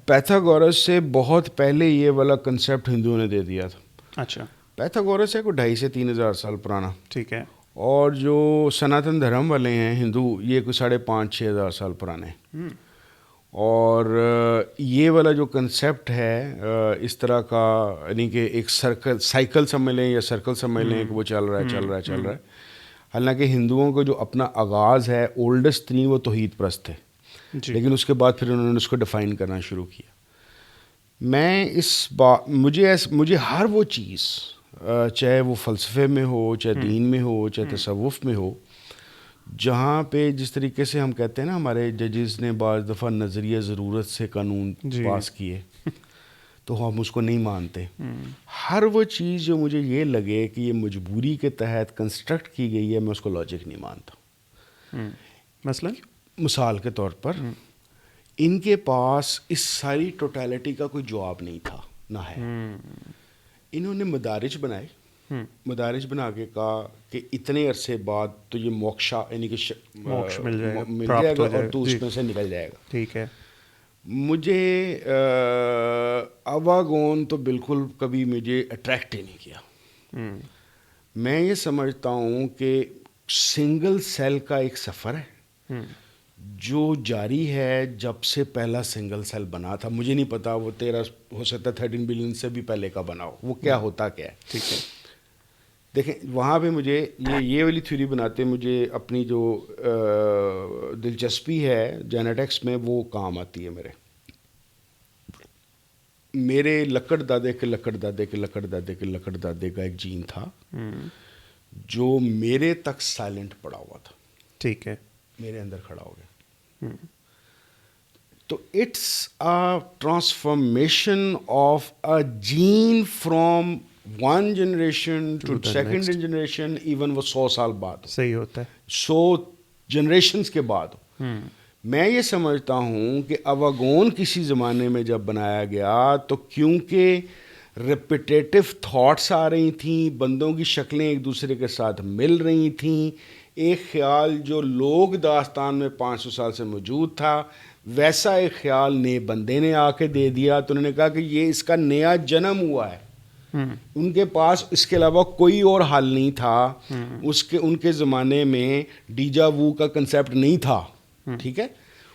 پیتھاگورس سے بہت پہلے یہ والا کنسیپٹ ہندوؤں نے دے دیا تھا. اچھا. پیتھاگورس ہے کوئی 2,500 سے 3,000 سال پرانا. ٹھیک ہے. اور جو سناتن دھرم والے ہیں ہندو, یہ کوئی 5,500-6 ہزار سال پرانے. اور یہ والا جو کنسیپٹ ہے اس طرح کا, یعنی کہ ایک سائیکل سمجھ لیں یا سرکل سمجھ لیں کہ وہ چل رہا ہے. حالانکہ ہندوؤں کا جو اپنا آغاز ہے اولڈسٹ ترین وہ توحید پرست تھے, لیکن اس کے بعد پھر انہوں نے اس کو ڈیفائن کرنا شروع کیا. میں مجھے ہر وہ چیز چاہے وہ فلسفے میں ہو, چاہے دین میں ہو, چاہے تصوف میں ہو, جہاں پہ جس طریقے سے ہم کہتے ہیں نا ہمارے ججز نے بعض دفعہ نظریہ ضرورت سے قانون پاس کیے تو ہم اس کو نہیں مانتے. ہر وہ چیز جو مجھے یہ لگے کہ یہ مجبوری کے تحت کنسٹرکٹ کی گئی ہے, میں اس کو لاجک نہیں مانتا. مثال کے طور پر ان کے پاس اس ساری ٹوٹیلٹی کا کوئی جواب نہیں تھا, نہ ہے. انہوں نے مدارج بنائے, مدارج بنا کے کہا کہ اتنے عرصے بعد تو یہ موکشا یعنی کہ مل جائے گا اور تو اس میں سے نکل جائے گا. ٹھیک ہے. مجھے اواگون تو بالکل کبھی مجھے اٹریکٹ ہی نہیں کیا. میں یہ سمجھتا ہوں کہ سنگل سیل کا ایک سفر ہے جو جاری ہے جب سے پہلا سنگل سیل بنا تھا. مجھے نہیں پتا وہ 13 ہو سکتا 13 بلین سے بھی پہلے کا بنا ہو, وہ کیا ہوتا کیا ہے. ٹھیک ہے. دیکھیں وہاں پہ مجھے یہ والی تھیوری بناتے مجھے اپنی جو دلچسپی ہے جینیٹکس میں وہ کام آتی ہے. میرے لکڑ دادے کے لکڑ دادے کے لکڑ دادے کے لکڑ دادے کا ایک جین تھا جو میرے تک سائلنٹ پڑا ہوا تھا. ٹھیک ہے. میرے اندر کھڑا ہو گیا. تو it's a transformation of a gene from one generation to second generation, even وہ 100 سال بعد صحیح ہوتا ہے, 100 جنریشنز کے بعد. میں یہ سمجھتا ہوں کہ اواگون کسی زمانے میں جب بنایا گیا تو کیونکہ ریپیٹیٹو تھاٹس آ رہی تھیں, بندوں کی شکلیں ایک دوسرے کے ساتھ مل رہی تھیں, ایک خیال جو لوگ داستان میں 500 سال سے موجود تھا ویسا ایک خیال نئے بندے نے آ کے دے دیا. تو انہوں نے کہا کہ یہ اس کا نیا جنم ہوا ہے. ان کے پاس اس کے علاوہ کوئی اور حل نہیں تھا. ان کے زمانے میں ڈیجا وو کا کنسیپٹ نہیں تھا. ٹھیک ہے.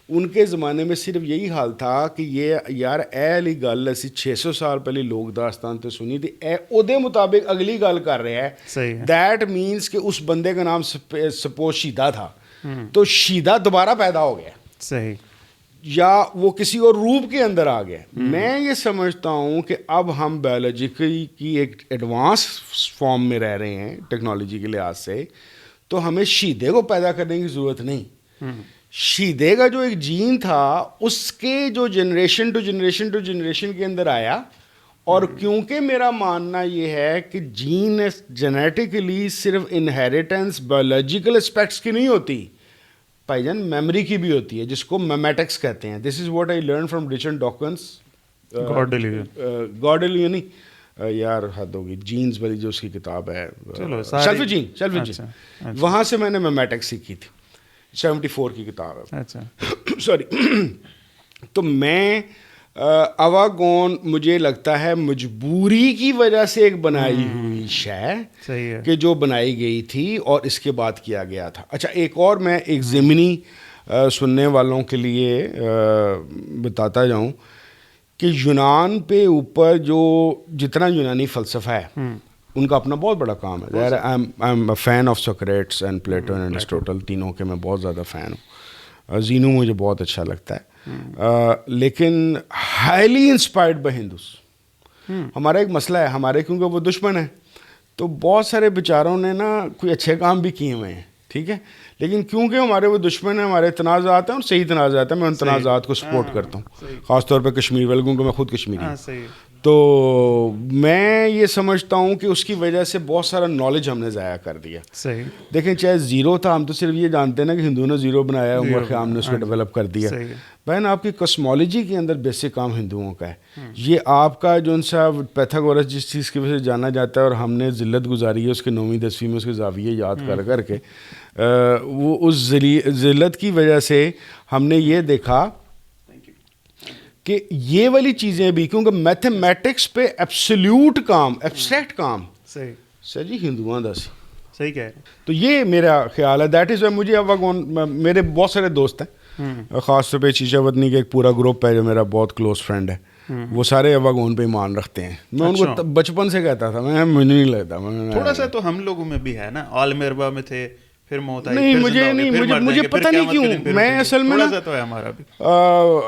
ان کے زمانے میں صرف یہی حال تھا کہ یہ یار اے علی گل اسی 600 سال پہلے لوگ داستان تے سنی تھی, اے اودے مطابق اگلی گل کر رہے ہیں. دیٹ مینس کہ اس بندے کا نام سپوز شیدہ تھا, تو شیدہ دوبارہ پیدا ہو گیا. صحیح. یا وہ کسی اور روپ کے اندر آ گیا. میں یہ سمجھتا ہوں کہ اب ہم بایولوجیکلی کی ایک ایڈوانس فارم میں رہ رہے ہیں ٹیکنالوجی کے لحاظ سے, تو ہمیں شیدے کو پیدا کرنے کی ضرورت نہیں. شیدے کا جو ایک جین تھا اس کے جو generation to generation to generation کے اندر آیا. اور کیونکہ میرا ماننا یہ ہے کہ جین جینیٹکلی صرف انہیریٹنس بایولوجیکل اسپیکٹس کی نہیں ہوتی بھائی جان, میموری کی بھی ہوتی ہے, جس کو میمیٹکس کہتے ہیں. This is what I learn from Richard Dawkins, گارڈیلین یار حد ہوگی, جینز والی جو اس کی کتاب ہے سیلف جین, وہاں سے میں نے میمیٹکس سیکھی تھی. 74 کی کتاب ہے. سوری. تو میں اواگون مجھے لگتا ہے مجبوری کی وجہ سے ایک بنائی ہوئی شے کہ جو بنائی گئی تھی اور اس کے بعد کیا گیا تھا. اچھا ایک اور میں ایک ضمنی سننے والوں کے لیے بتاتا جاؤں کہ یونان پہ اوپر جو جتنا یونانی فلسفہ ہے ان کا اپنا بہت بڑا کام ہے. I am a fan of Socrates and Plato and Aristotle, تینوں کے میں بہت زیادہ فین ہوں. زینو مجھے بہت اچھا لگتا ہے. لیکن ہائیلی انسپائرڈ بائی ہندوز. ہمارا ایک مسئلہ ہے, ہمارے کیونکہ وہ دشمن ہیں تو بہت سارے بیچاروں نے نا کوئی اچھے کام بھی کیے ہوئے ہیں. ٹھیک ہے. لیکن کیونکہ ہمارے وہ دشمن ہیں, ہمارے تنازعات ہیں اور صحیح تنازعات ہیں, میں ان تنازعات کو سپورٹ کرتا ہوں, خاص طور پہ کشمیر والے, کیونکہ میں خود کشمیری ہوں. تو میں یہ سمجھتا ہوں کہ اس کی وجہ سے بہت سارا نالج ہم نے ضائع کر دیا. دیکھیں چاہے زیرو تھا, ہم تو صرف یہ جانتے ہیں نا کہ ہندوؤں نے زیرو بنایا, عمر خیام نے اس کو ڈیولپ کر دیا. بہن آپ کی کاسمالوجی کے اندر بیسک کام ہندوؤں کا ہے. یہ آپ کا جو ان سا پیتھاگورس جس چیز کی وجہ سے جانا جاتا ہے اور ہم نے ذلت گزاری ہے اس کے 9ویں 10ویں میں اس کے زاویے یاد کر کر کے, وہ اس ذلت کی وجہ سے ہم نے یہ دیکھا کہ یہ والی چیزیں بھی, کیونکہ میتھمیٹکس پہ ایبسلیوٹ کام, ایبسٹریکٹ کام سر جی ہندوؤں دا سی. صحیح کہہ رہے ہیں. تو یہ میرا خیال ہے. دیٹ از وائی مجھے اواگون, میرے بہت سارے دوست ہیں, خاص طور پہ چیچا ودنی کا ایک پورا گروپ ہے جو میرا بہت کلوز فرینڈ ہے, وہ سارے اواگون پہ ایمان رکھتے ہیں. میں ان کو بچپن سے کہتا تھا, مجھے نہیں لگتا. تھوڑا سا تو ہم لوگوں میں بھی ہے نا, آل میربا میں تھے, پھر موت آئی, نہیں مجھے پتہ نہیں کیوں, میں اصل میں نا تو ہے ہمارا بھی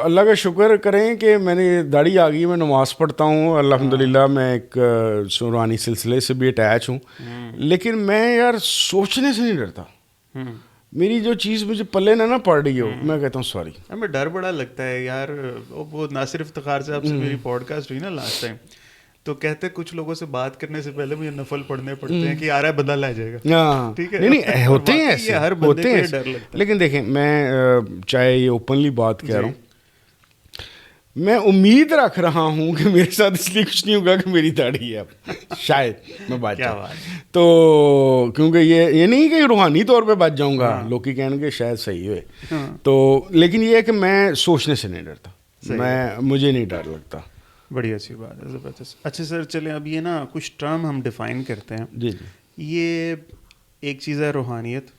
اللہ کا شکر کریں کہ میں نے داڑھی آ گئی, میں نماز پڑھتا ہوں الحمدللہ, میں ایک روحانی سلسلے سے بھی اٹیچ ہوں, لیکن میں یار سوچنے سے نہیں ڈرتا. میری جو چیز مجھے پلے نہ پڑ رہی ہو, میں کہتا ہوں سوری. ہمیں ڈر بڑا لگتا ہے یار. وہ ناصر افتخار صاحب سے میری پوڈ کاسٹ ہوئی نا لاسٹ ٹائم, تو کہتے کچھ لوگوں سے بات کرنے سے پہلے مجھے نفل پڑھنے پڑتے ہیں کہ آ رہا ہے بندہ لے جائے گا. ٹھیک ہے, نہیں ہوتے ہیں ایسے, ہر بندے کو ڈر لگتا ہے. لیکن دیکھیں میں چاہے یہ اوپنلی بات کہہ رہا ہوں, میں امید رکھ رہا ہوں کہ میرے ساتھ اس لیے کچھ نہیں ہوگا کہ میری داڑھی ہے اب, شاید میں بچ جاؤں. تو کیونکہ یہ نہیں کہ روحانی طور پہ بچ جاؤں گا, لوگ کی کہیں گے شاید صحیح ہوئے, تو لیکن یہ ہے کہ میں سوچنے سے نہیں ڈرتا, مجھے نہیں ڈر لگتا. بڑی اچھی بات ہے, زبردست. اچھا سر چلیں اب یہ نا کچھ ٹرم ہم ڈیفائن کرتے ہیں. جی یہ ایک چیز ہے روحانیت,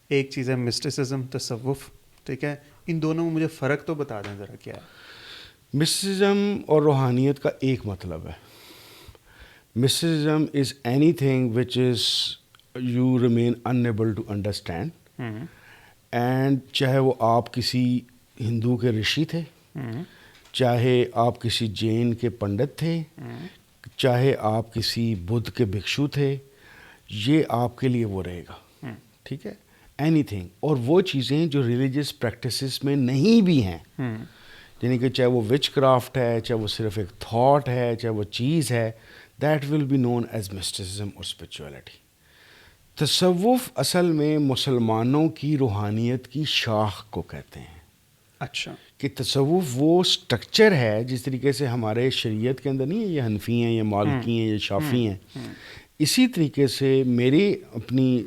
ایک چیز ہے مسٹسزم, تصوف, ٹھیک ہے. ان دونوں میں مجھے فرق تو بتا دیں ذرا کیا ہے. مسٹسزم اور روحانیت کا ایک مطلب ہے. Mysticism is anything which is you remain unable to understand, and چاہے وہ آپ کسی ہندو کے رشی تھے, چاہے آپ کسی جین کے پنڈت تھے, چاہے آپ کسی بدھ کے بھکشو تھے, یہ آپ کے لیے وہ رہے گا. ٹھیک ہے, اینی تھنگ. اور وہ چیزیں جو ریلیجیس پریکٹسز میں نہیں بھی ہیں, یعنی کہ چاہے وہ وچ کرافٹ ہے, چاہے وہ صرف ایک تھاٹ ہے, چاہے وہ چیز ہے, that will be known as mysticism اور اسپرچولیٹی. تصوف اصل میں مسلمانوں کی روحانیت کی شاخ کو کہتے ہیں. اچھا, کہ تصوف وہ اسٹرکچر ہے جس طریقے سے ہمارے شریعت کے اندر نہیں ہے, یہ حنفی ہیں, یہ مالکی ہیں, یہ شافی ہیں, اسی طریقے سے میری اپنی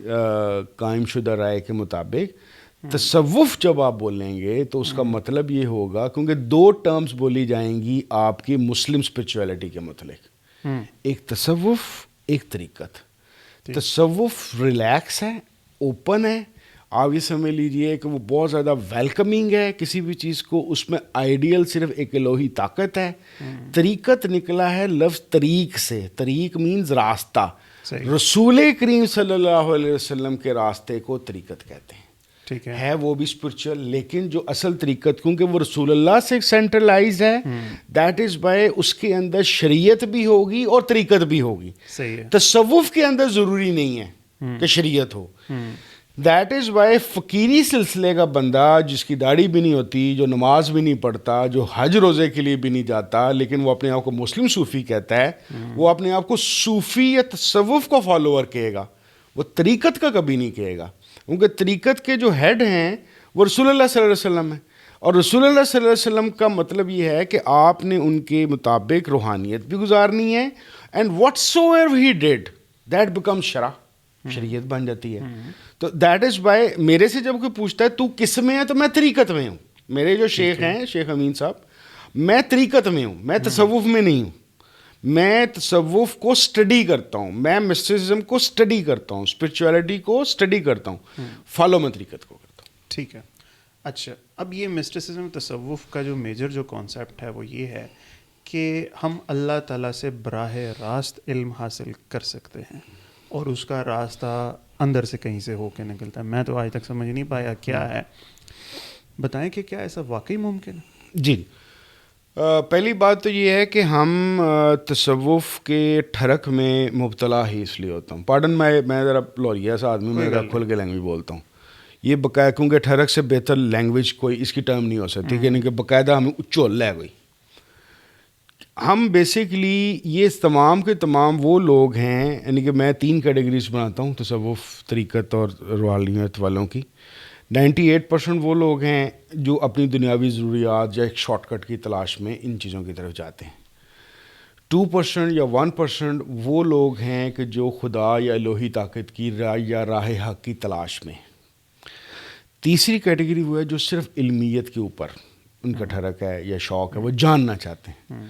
قائم شدہ رائے کے مطابق تصوف جب آپ بولیں گے تو اس کا مطلب یہ ہوگا, کیونکہ دو ٹرمز بولی جائیں گی آپ کی مسلم اسپرچولیٹی کے متعلق, ایک تصوف, ایک طریقت. تصوف ریلیکس ہے, اوپن ہے, آپ یہ سمجھ لیجئے کہ وہ بہت زیادہ ویلکمنگ ہے کسی بھی چیز کو, اس میں آئیڈیل صرف ایک الوہی طاقت ہے. طریقت نکلا ہے لفظ طریق سے, طریق مینز راستہ, رسول کریم صلی اللہ علیہ وسلم کے راستے کو طریقت کہتے ہیں. ٹھیک ہے وہ بھی اسپرچل, لیکن جو اصل طریقت کیونکہ وہ رسول اللہ سے سینٹرلائز ہے, دیٹ از بائی اس کے اندر شریعت بھی ہوگی اور طریقت بھی ہوگی. صحیح ہے. تصوف کے اندر ضروری نہیں ہے کہ شریعت ہو. دیٹ از وائی فقیری سلسلے کا بندہ جس کی داڑھی بھی نہیں ہوتی, جو نماز بھی نہیں پڑھتا, جو حج روزے کے لیے بھی نہیں جاتا, لیکن وہ اپنے آپ کو مسلم صوفی کہتا ہے, وہ اپنے آپ کو صوفی یا تصوف کا فالوور کہے گا, وہ طریقت کا کبھی نہیں کہے گا. کیونکہ طریقت کے جو ہیڈ ہیں وہ رسول اللہ صلی اللہ علیہ وسلم ہیں, اور رسول اللہ صلی اللہ علیہ وسلم کا مطلب یہ ہے کہ آپ نے ان کے مطابق روحانیت بھی گزارنی ہے, and what so ever he did that become شرع, شریعت بن جاتی ہے. تو دیٹ از بائی میرے سے جب کوئی پوچھتا ہے تو کس میں ہے, تو میں طریقت میں ہوں. میرے جو شیخ ہیں, شیخ امین صاحب, میں طریقت میں ہوں, میں تصوف میں نہیں ہوں. میں تصوف کو اسٹڈی کرتا ہوں, میں مسٹسزم کو اسٹڈی کرتا ہوں, اسپرچولیٹی کو اسٹڈی کرتا ہوں, فالو میں طریقت کو کرتا ہوں. ٹھیک ہے. اچھا, اب یہ مسٹسزم تصوف کا جو میجر جو کانسیپٹ ہے وہ یہ ہے کہ ہم اللہ تعالیٰ سے براہ راست علم حاصل کر سکتے ہیں, اور اس کا راستہ اندر سے کہیں سے ہو کے نکلتا ہے. میں تو آج تک سمجھ نہیں پایا کیا ہے, بتائیں کہ کیا ایسا واقعی ممکن ہے؟ جی, پہلی بات تو یہ ہے کہ ہم تصوف کے ٹھرک میں مبتلا ہی اس لیے ہوتا ہوں. پارڈن, میں ذرا لوریہ سا آدمی, میں کھل کے لینگویج بولتا ہوں. یہ باقاعدہ, کیونکہ ٹھرک سے بہتر لینگویج کوئی اس کی ٹرم نہیں ہو سکتی, یعنی کہ باقاعدہ ہمیں اچول ہے کوئی. ہم بیسکلی یہ تمام کے تمام وہ لوگ ہیں, یعنی کہ میں 3 کیٹیگریز بناتا ہوں تصوف, طریقت اور روحانیت والوں کی. 98% وہ لوگ ہیں جو اپنی دنیاوی ضروریات یا ایک شارٹ کٹ کی تلاش میں ان چیزوں کی طرف جاتے ہیں. 2% یا 1% وہ لوگ ہیں کہ جو خدا یا الوہی طاقت کی یا راہ حق کی تلاش میں. تیسری کیٹیگری وہ ہے جو صرف علمیت کے اوپر ان کا ٹھڑک ہے یا شوق ہے, وہ جاننا چاہتے ہیں.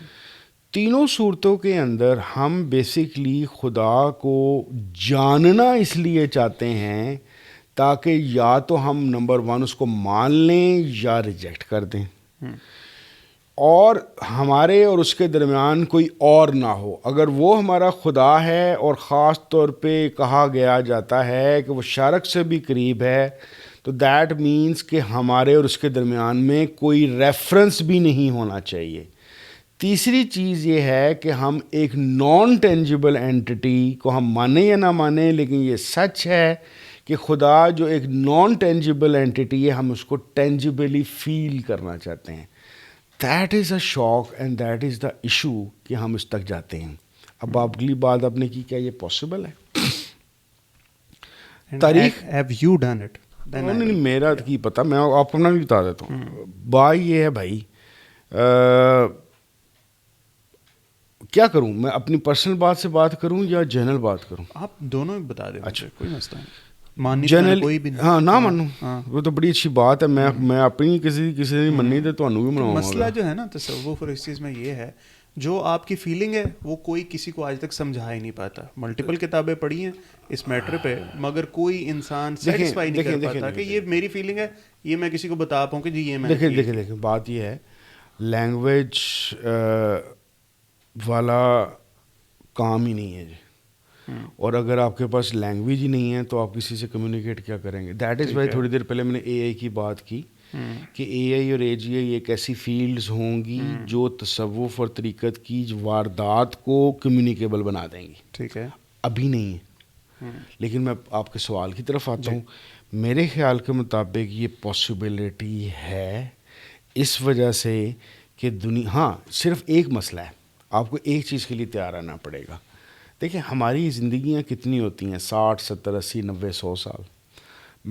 تینوں صورتوں کے اندر ہم بیسکلی خدا کو جاننا اس لیے چاہتے ہیں تاکہ یا تو ہم نمبر 1 اس کو مان لیں یا ریجیکٹ کر دیں. اور ہمارے اور اس کے درمیان کوئی اور نہ ہو. اگر وہ ہمارا خدا ہے اور خاص طور پہ کہا گیا جاتا ہے کہ وہ شارک سے بھی قریب ہے, تو دیٹ مینس کہ ہمارے اور اس کے درمیان میں کوئی ریفرنس بھی نہیں ہونا چاہیے. تیسری چیز یہ ہے کہ ہم ایک نان ٹینجیبل اینٹی کو ہم مانیں یا نہ مانیں, لیکن یہ سچ ہے کہ خدا جو ایک نان ٹینجیبل اینٹی ہے, ہم اس کو ٹینجیبلی فیل کرنا چاہتے ہیں. That is a shock and that is the issue کہ ہم اس تک جاتے ہیں. اب آپ اگلی بات آپ نے کی, کیا یہ پاسبل ہے؟ تاریخ ہیو یو ڈن اٹ؟ نہیں, میرا کی پتہ, میں آپ کو بھی بتا دیتا ہوں. بات یہ ہے بھائی, کیا کروں میں, اپنی پرسنل بات سے بات کروں یا جنرل بات کروں؟ آپ دونوں بتا دیں. اچھا, کوئی مسئلہ نہیں. ماننی جنرل کوئی بھی ہاں نہ مانوں, وہ تو بڑی اچھی بات ہے. میں اپنی کسی نے مننی تو تھانوں بھی مناؤں گا. مسئلہ جو ہے نا تصوف اور اس چیز میں یہ ہے, جو آپ کی فیلنگ ہے وہ کوئی کسی کو آج تک سمجھا ہی نہیں پاتا. ملٹیپل کتابیں پڑھی ہیں اس میٹر پہ, مگر کوئی انسان سیٹسفائی نہیں کر پاتا کہ یہ میری فیلنگ ہے, یہ میں کسی کو بتا پاؤں کہ جی یہ میں. دیکھیں بات یہ ہے, لینگویج والا کام ہی نہیں ہے جی. اور اگر آپ کے پاس لینگویج ہی نہیں ہے تو آپ کسی سے کمیونیکیٹ کیا کریں گے؟ دیٹ از وائی تھوڑی دیر پہلے میں نے اے آئی کی بات کی کہ اے آئی اور اے جی آئی ایک ایسی فیلڈز ہوں گی جو تصوف اور طریقت کی واردات کو کمیونیکیبل بنا دیں گی. ٹھیک ہے, ابھی نہیں ہے. لیکن میں آپ کے سوال کی طرف آتا ہوں. میرے خیال کے مطابق یہ پاسبلٹی ہے اس وجہ سے کہ دنیا, ہاں صرف ایک مسئلہ ہے, آپ کو ایک چیز کے لیے تیار آنا پڑے گا. دیکھیں ہماری زندگیاں کتنی ہوتی ہیں, 60 70 80 90 100 سال.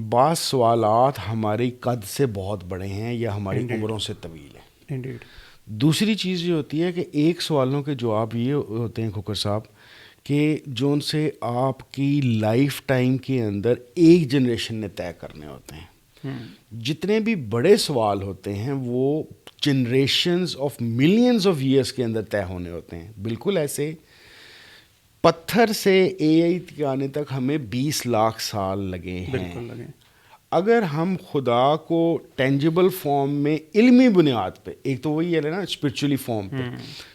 بعض سوالات ہماری قد سے بہت بڑے ہیں یا ہماری عمروں سے طویل ہیں. دوسری چیز یہ ہوتی ہے کہ ایک سوالوں کے جواب یہ ہوتے ہیں کھوکر صاحب کہ جو ان سے آپ کی لائف ٹائم کے اندر ایک جنریشن نے طے کرنے ہوتے ہیں. جتنے بھی بڑے سوال ہوتے ہیں وہ generations of millions of years کے اندر طے ہونے ہوتے ہیں. بالکل ایسے پتھر سے اے آئی کے آنے تک ہمیں 20 لاکھ سال لگے ہیں. اگر ہم خدا کو ٹینجیبل فارم میں علمی بنیاد پہ, ایک تو وہی ہے نا اسپرچولی فارم پہ,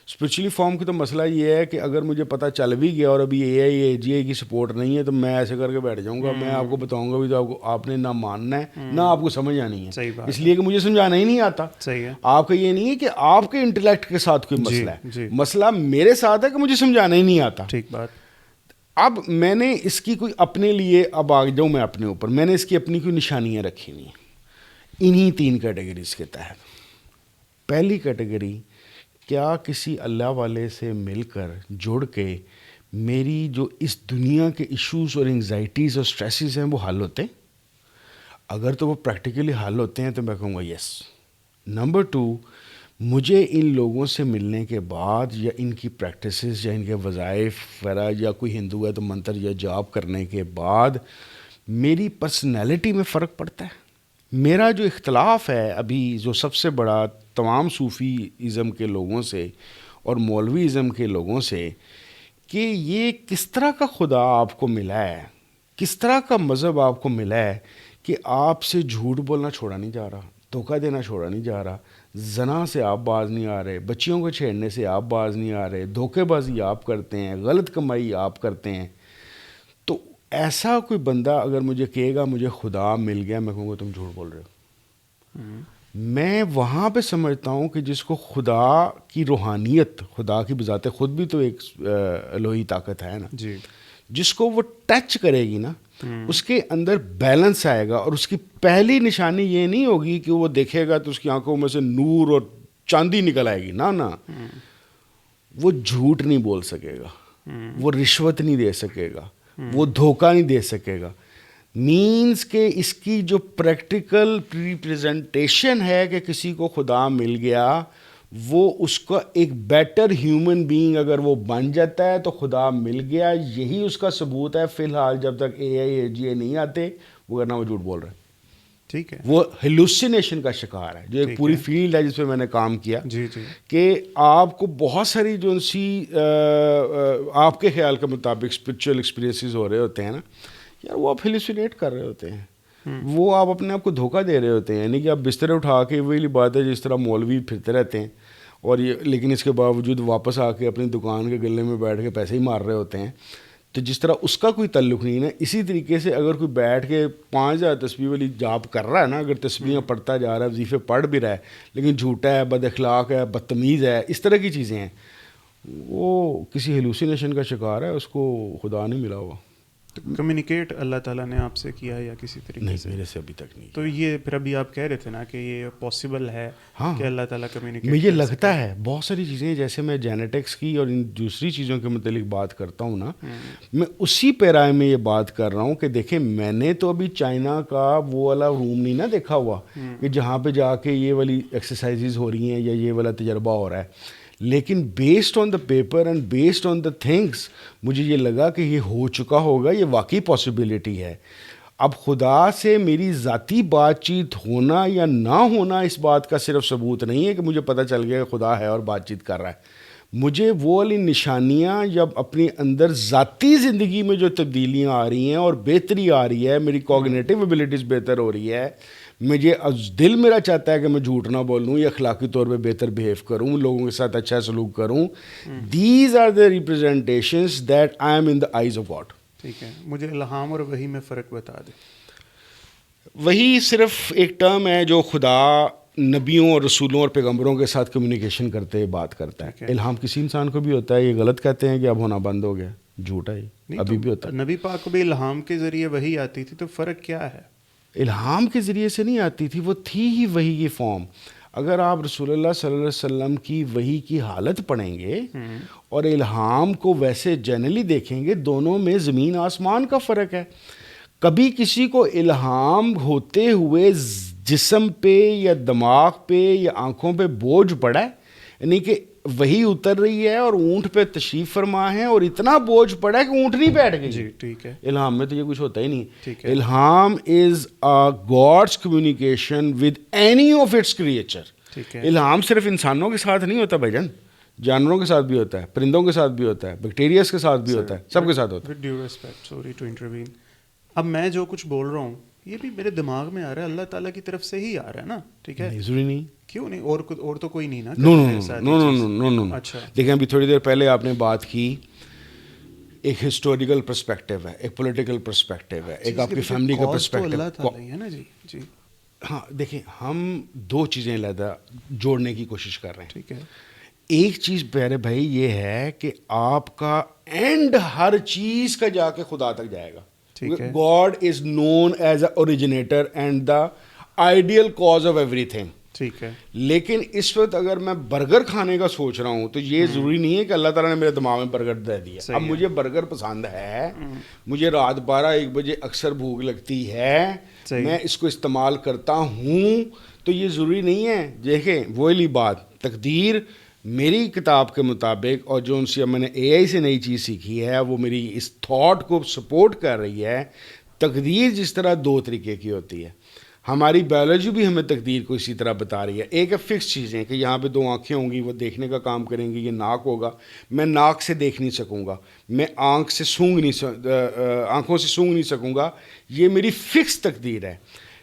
اسپرچولی فارم کی تو مسئلہ یہ ہے کہ اگر مجھے پتہ چل بھی گیا اور ابھی اے آئی اے جی آئی کی سپورٹ نہیں ہے تو میں ایسے کر کے بیٹھ جاؤں گا, میں آپ کو بتاؤں گا بھی تو آپ نے نہ ماننا ہے نہ آپ کو سمجھ آنی ہے, اس لیے کہ مجھے سمجھانا ہی نہیں آتا. آپ کا یہ نہیں ہے کہ آپ کے انٹلیکٹ کے ساتھ کوئی مسئلہ ہے, مسئلہ میرے ساتھ ہے کہ مجھے سمجھانا ہی نہیں آتا. ٹھیک بات. اب میں نے اس کی کوئی اپنے لیے, اب آ جاؤں میں اپنے اوپر, میں نے اس کی اپنی کوئی نشانیاں رکھی ہوئی ہیں انہی 3 کیٹیگریز کے تحت. پہلی کیٹیگری, کیا کسی اللہ والے سے مل کر جڑ کے میری جو اس دنیا کے ایشوز اور انگزائٹیز اور سٹریسز ہیں وہ حل ہوتے ہیں؟ اگر تو وہ پریکٹیکلی حل ہوتے ہیں تو میں کہوں گا یس. نمبر 2, مجھے ان لوگوں سے ملنے کے بعد یا ان کی پریکٹسز یا ان کے وظائف وغیرہ, یا کوئی ہندو ہے تو منتر یا جاب کرنے کے بعد میری پرسنالٹی میں فرق پڑتا ہے. میرا جو اختلاف ہے ابھی جو سب سے بڑا تمام صوفی ازم کے لوگوں سے اور مولوی ازم کے لوگوں سے, کہ یہ کس طرح کا خدا آپ کو ملا ہے, کس طرح کا مذہب آپ کو ملا ہے کہ آپ سے جھوٹ بولنا چھوڑا نہیں جا رہا, دھوکہ دینا چھوڑا نہیں جا رہا, زنا سے آپ باز نہیں آ رہے, بچیوں کو چھیڑنے سے آپ باز نہیں آ رہے, دھوکے بازی آپ کرتے ہیں, غلط کمائی آپ کرتے ہیں. تو ایسا کوئی بندہ اگر مجھے کہے گا مجھے خدا مل گیا, میں کہوں گا تم جھوٹ بول رہے ہو. میں وہاں پہ سمجھتا ہوں کہ جس کو خدا کی روحانیت, خدا کی بذات خود بھی تو ایک الوہی طاقت ہے نا جی, جس کو وہ ٹچ کرے گی نا, اس کے اندر بیلنس آئے گا. اور اس کی پہلی نشانی یہ نہیں ہوگی کہ وہ دیکھے گا تو اس کی آنکھوں میں سے نور اور چاندی نکل آئے گی, نہ وہ جھوٹ نہیں بول سکے گا, وہ رشوت نہیں دے سکے گا, وہ دھوکہ نہیں دے سکے گا. مینس کہ اس کی جو پریکٹیکل ریپریزنٹیشن ہے کہ کسی کو خدا مل گیا, وہ اس کا ایک بیٹر ہیومن بینگ اگر وہ بن جاتا ہے تو خدا مل گیا, یہی اس کا ثبوت ہے. فی الحال جب تک اے آئی اے جی اے نہیں آتے وہ کرنا وہ جھوٹ بول رہے ہیں. ٹھیک ہے, وہ ہیلوسینیشن کا شکار ہے, جو ایک پوری فیلڈ ہے جس پہ میں نے کام کیا. جی جی, کہ آپ کو بہت ساری جو سی آپ کے خیال کے مطابق اسپرچوئل ایکسپیرینسز ہو رہے ہوتے ہیں نا یار, وہ آپ ہیلوسینیٹ کر رہے ہوتے ہیں, وہ آپ اپنے آپ کو دھوکہ دے رہے ہوتے ہیں. یعنی کہ آپ بستر اٹھا کے وہی بات ہے جس طرح مولوی پھرتے رہتے ہیں, اور لیکن اس کے باوجود واپس آ کے اپنی دکان کے گلے میں بیٹھ کے پیسے ہی مار رہے ہوتے ہیں. تو جس طرح اس کا کوئی تعلق نہیں ہے, اسی طریقے سے اگر کوئی بیٹھ کے 5000 تسبیح والی جاب کر رہا ہے نا, اگر تسبیحیں پڑھتا جا رہا ہے, وظیفے پڑھ بھی رہا ہے, لیکن جھوٹا ہے, بد اخلاق ہے, بدتمیز ہے, اس طرح کی چیزیں ہیں, وہ کسی ہیلوسینیشن کا شکار ہے, اس کو خدا نہیں ملا ہوا. کمیونیکیٹ اللہ تعالیٰ نے آپ سے کیا یا کسی طریقے سے؟ میرے سے ابھی تک نہیں. تو یہ پھر ابھی آپ کہہ رہے تھے نا کہ یہ پاسبل ہے کہ اللہ تعالیٰ کمیونیکیٹ. مجھے لگتا ہے بہت ساری چیزیں, جیسے میں جینیٹکس کی اور ان دوسری چیزوں کے متعلق بات کرتا ہوں نا, میں اسی پیرائے میں یہ بات کر رہا ہوں کہ دیکھیں میں نے تو ابھی چائنا کا وہ والا روم نہیں نا دیکھا ہوا کہ جہاں پہ جا کے یہ والی ایکسرسائزز ہو رہی ہیں یا یہ والا تجربہ ہو رہا ہے, لیکن based on the paper and based on the things مجھے یہ لگا کہ یہ ہو چکا ہوگا, یہ واقعی پاسبلٹی ہے. اب خدا سے میری ذاتی بات چیت ہونا یا نہ ہونا اس بات کا صرف ثبوت نہیں ہے کہ مجھے پتہ چل گیا کہ خدا ہے اور بات چیت کر رہا ہے. مجھے وہ والی نشانیاں جب اپنے اندر ذاتی زندگی میں جو تبدیلیاں آ رہی ہیں اور بہتری آ رہی ہے, میری کوگنیٹیو ایبلٹیز بہتر ہو رہی ہے, مجھے دل میرا چاہتا ہے کہ میں جھوٹ نہ بولوں یا اخلاقی طور پہ بہتر بیہیو کروں, لوگوں کے ساتھ اچھا سلوک کروں. These are the representations that I am in the eyes of God. ٹھیک ہے, مجھے الہام اور وحی میں فرق بتا دیں. وہی صرف ایک ٹرم ہے جو خدا نبیوں اور رسولوں اور پیغمبروں کے ساتھ کمیونیکیشن کرتے بات کرتا ہے. الہام کسی انسان کو بھی ہوتا ہے, یہ غلط کہتے ہیں کہ اب ہونا بند ہو گیا, جھوٹا ہے, ابھی بھی ہوتا ہے. نبی پاک کو بھی الہام کے ذریعے وحی آتی تھی, تو فرق کیا ہے؟ الہام کے ذریعے سے نہیں آتی تھی, وہ تھی ہی وحی کی فارم. اگر آپ رسول اللہ صلی اللہ علیہ وسلم کی وحی کی حالت پڑھیں گے اور الہام کو ویسے جنرلی دیکھیں گے, دونوں میں زمین آسمان کا فرق ہے. کبھی کسی کو الہام ہوتے ہوئے جسم پہ یا دماغ پہ یا آنکھوں پہ بوجھ پڑا ہے, یعنی کہ وہی اتر رہی ہے اور اونٹ پہ تشریف فرما ہے اور اتنا بوجھ پڑا ہے کہ اونٹ نہیں بیٹھ گئی. جی ٹھیک ہے. الہام میں تو یہ کچھ ہوتا ہی نہیں. ٹھیک ہے. الہام is God's communication with any of its creature. ٹھیک ہے. الہام صرف انسانوں کے ساتھ نہیں ہوتا بھائی جان, جانوروں کے ساتھ بھی ہوتا ہے, پرندوں کے ساتھ بھی ہوتا ہے, بیکٹیریاز کے ساتھ بھی ہوتا ہے, سب کے ساتھ ہوتا ہے. With due respect, sorry to intervene. اب میں جو کچھ بول رہا ہوں یہ بھی میرے دماغ میں آ رہا ہے, اللہ تعالیٰ کی طرف سے ہی آ رہا ہے نا. ٹھیک ہے, ضروری نہیں. کیوں نہیں, اور تو کوئی نہیں نا. نو. اچھا دیکھیں ابھی تھوڑی دیر پہلے آپ نے بات کی, ایک ہسٹوریکل پرسپیکٹیو ہے, ایک پولیٹیکل پرسپیکٹیو ہے, ایک آپ کی فیملی کا پرسپیکٹیو ہے نا. جی جی ہاں دیکھیں ہم دو چیزیں علیحدہ جوڑنے کی کوشش کر رہے ہیں. ٹھیک ہے. ایک چیز پیارے بھائی یہ ہے کہ آپ کا اینڈ ہر چیز کا جا کے خدا تک جائے گا. God is known as an originator and the ideal cause of everything. ٹھیک ہے. لیکن اس وقت اگر میں برگر کھانے کا سوچ رہا ہوں تو یہ ضروری نہیں ہے کہ اللہ تعالیٰ نے میرے دماغ میں برگر دے دیا. اب مجھے برگر پسند ہے, مجھے رات 12-1 بجے اکثر بھوک لگتی ہے, میں اس کو استعمال کرتا ہوں, تو یہ ضروری نہیں ہے. دیکھیں وہی بات, تقدیر میری کتاب کے مطابق اور جو ان سے میں نے اے آئی سے نئی چیز سیکھی ہے وہ میری اس تھاٹ کو سپورٹ کر رہی ہے. تقدیر جس طرح 2 طریقے کی ہوتی ہے, ہماری بایولوجی بھی ہمیں تقدیر کو اسی طرح بتا رہی ہے. ایک ہے فکس چیزیں کہ یہاں پہ 2 آنکھیں ہوں گی, وہ دیکھنے کا کام کریں گی, یہ ناک ہوگا, میں ناک سے دیکھ نہیں سکوں گا, میں آنکھوں سے سونگھ نہیں سکوں گا, یہ میری فکس تقدیر ہے.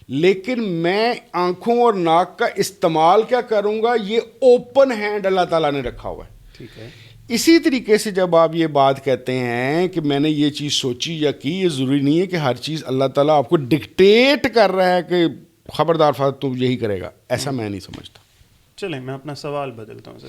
لیکن میں آنکھوں اور ناک کا استعمال کیا کروں گا, یہ اوپن ہینڈ اللہ تعالیٰ نے رکھا ہوا ہے. ٹھیک ہے. اسی طریقے سے جب آپ یہ بات کہتے ہیں کہ میں نے یہ چیز سوچی یا کی, یہ ضروری نہیں ہے کہ ہر چیز اللہ تعالیٰ آپ کو ڈکٹیٹ کر رہا ہے کہ خبردار فاتح تو یہی کرے گا, ایسا میں نہیں سمجھتا. چلیں میں اپنا سوال بدلتا ہوں سر.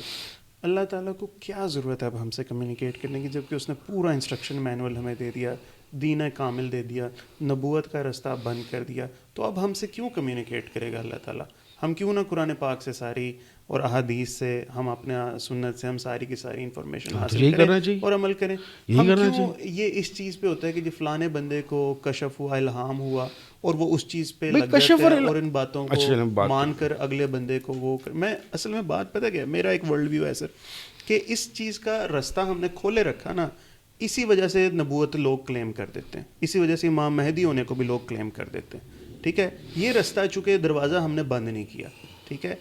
اللہ تعالیٰ کو کیا ضرورت ہے اب ہم سے کمیونیکیٹ کرنے کی, جبکہ اس نے پورا انسٹرکشن مینول ہمیں دے دیا, دین کامل دے دیا, نبوت کا رستہ بند کر دیا, تو اب ہم سے کیوں کمیونیکیٹ کرے گا اللہ تعالیٰ؟ ہم کیوں نہ قرآن پاک سے ساری اور احادیث سے, ہم اپنے سنت سے ہم ساری کی ساری انفارمیشن حاصل کریں اور عمل کریں؟ ہم کیوں یہ اس چیز پہ ہوتا ہے کہ جو فلانے بندے کو کشف ہوا, الہام ہوا, اور وہ اس چیز پہ لگ جاتے ہیں اور ان باتوں کو مان کر اگلے بندے کو وہ میں اصل میں بات پتہ کیا, میرا ایک ورلڈ ویو ہے سر کہ اس چیز کا رستہ ہم نے کھولے رکھا نا, اسی وجہ سے نبوت لوگ کلیم کر دیتے ہیں, اسی وجہ سے امام مہدی ہونے کو بھی لوگ کلیم کر دیتے ہیں. ٹھیک ہے. یہ رستہ چونکہ دروازہ ہم نے بند نہیں کیا. ٹھیک ہے.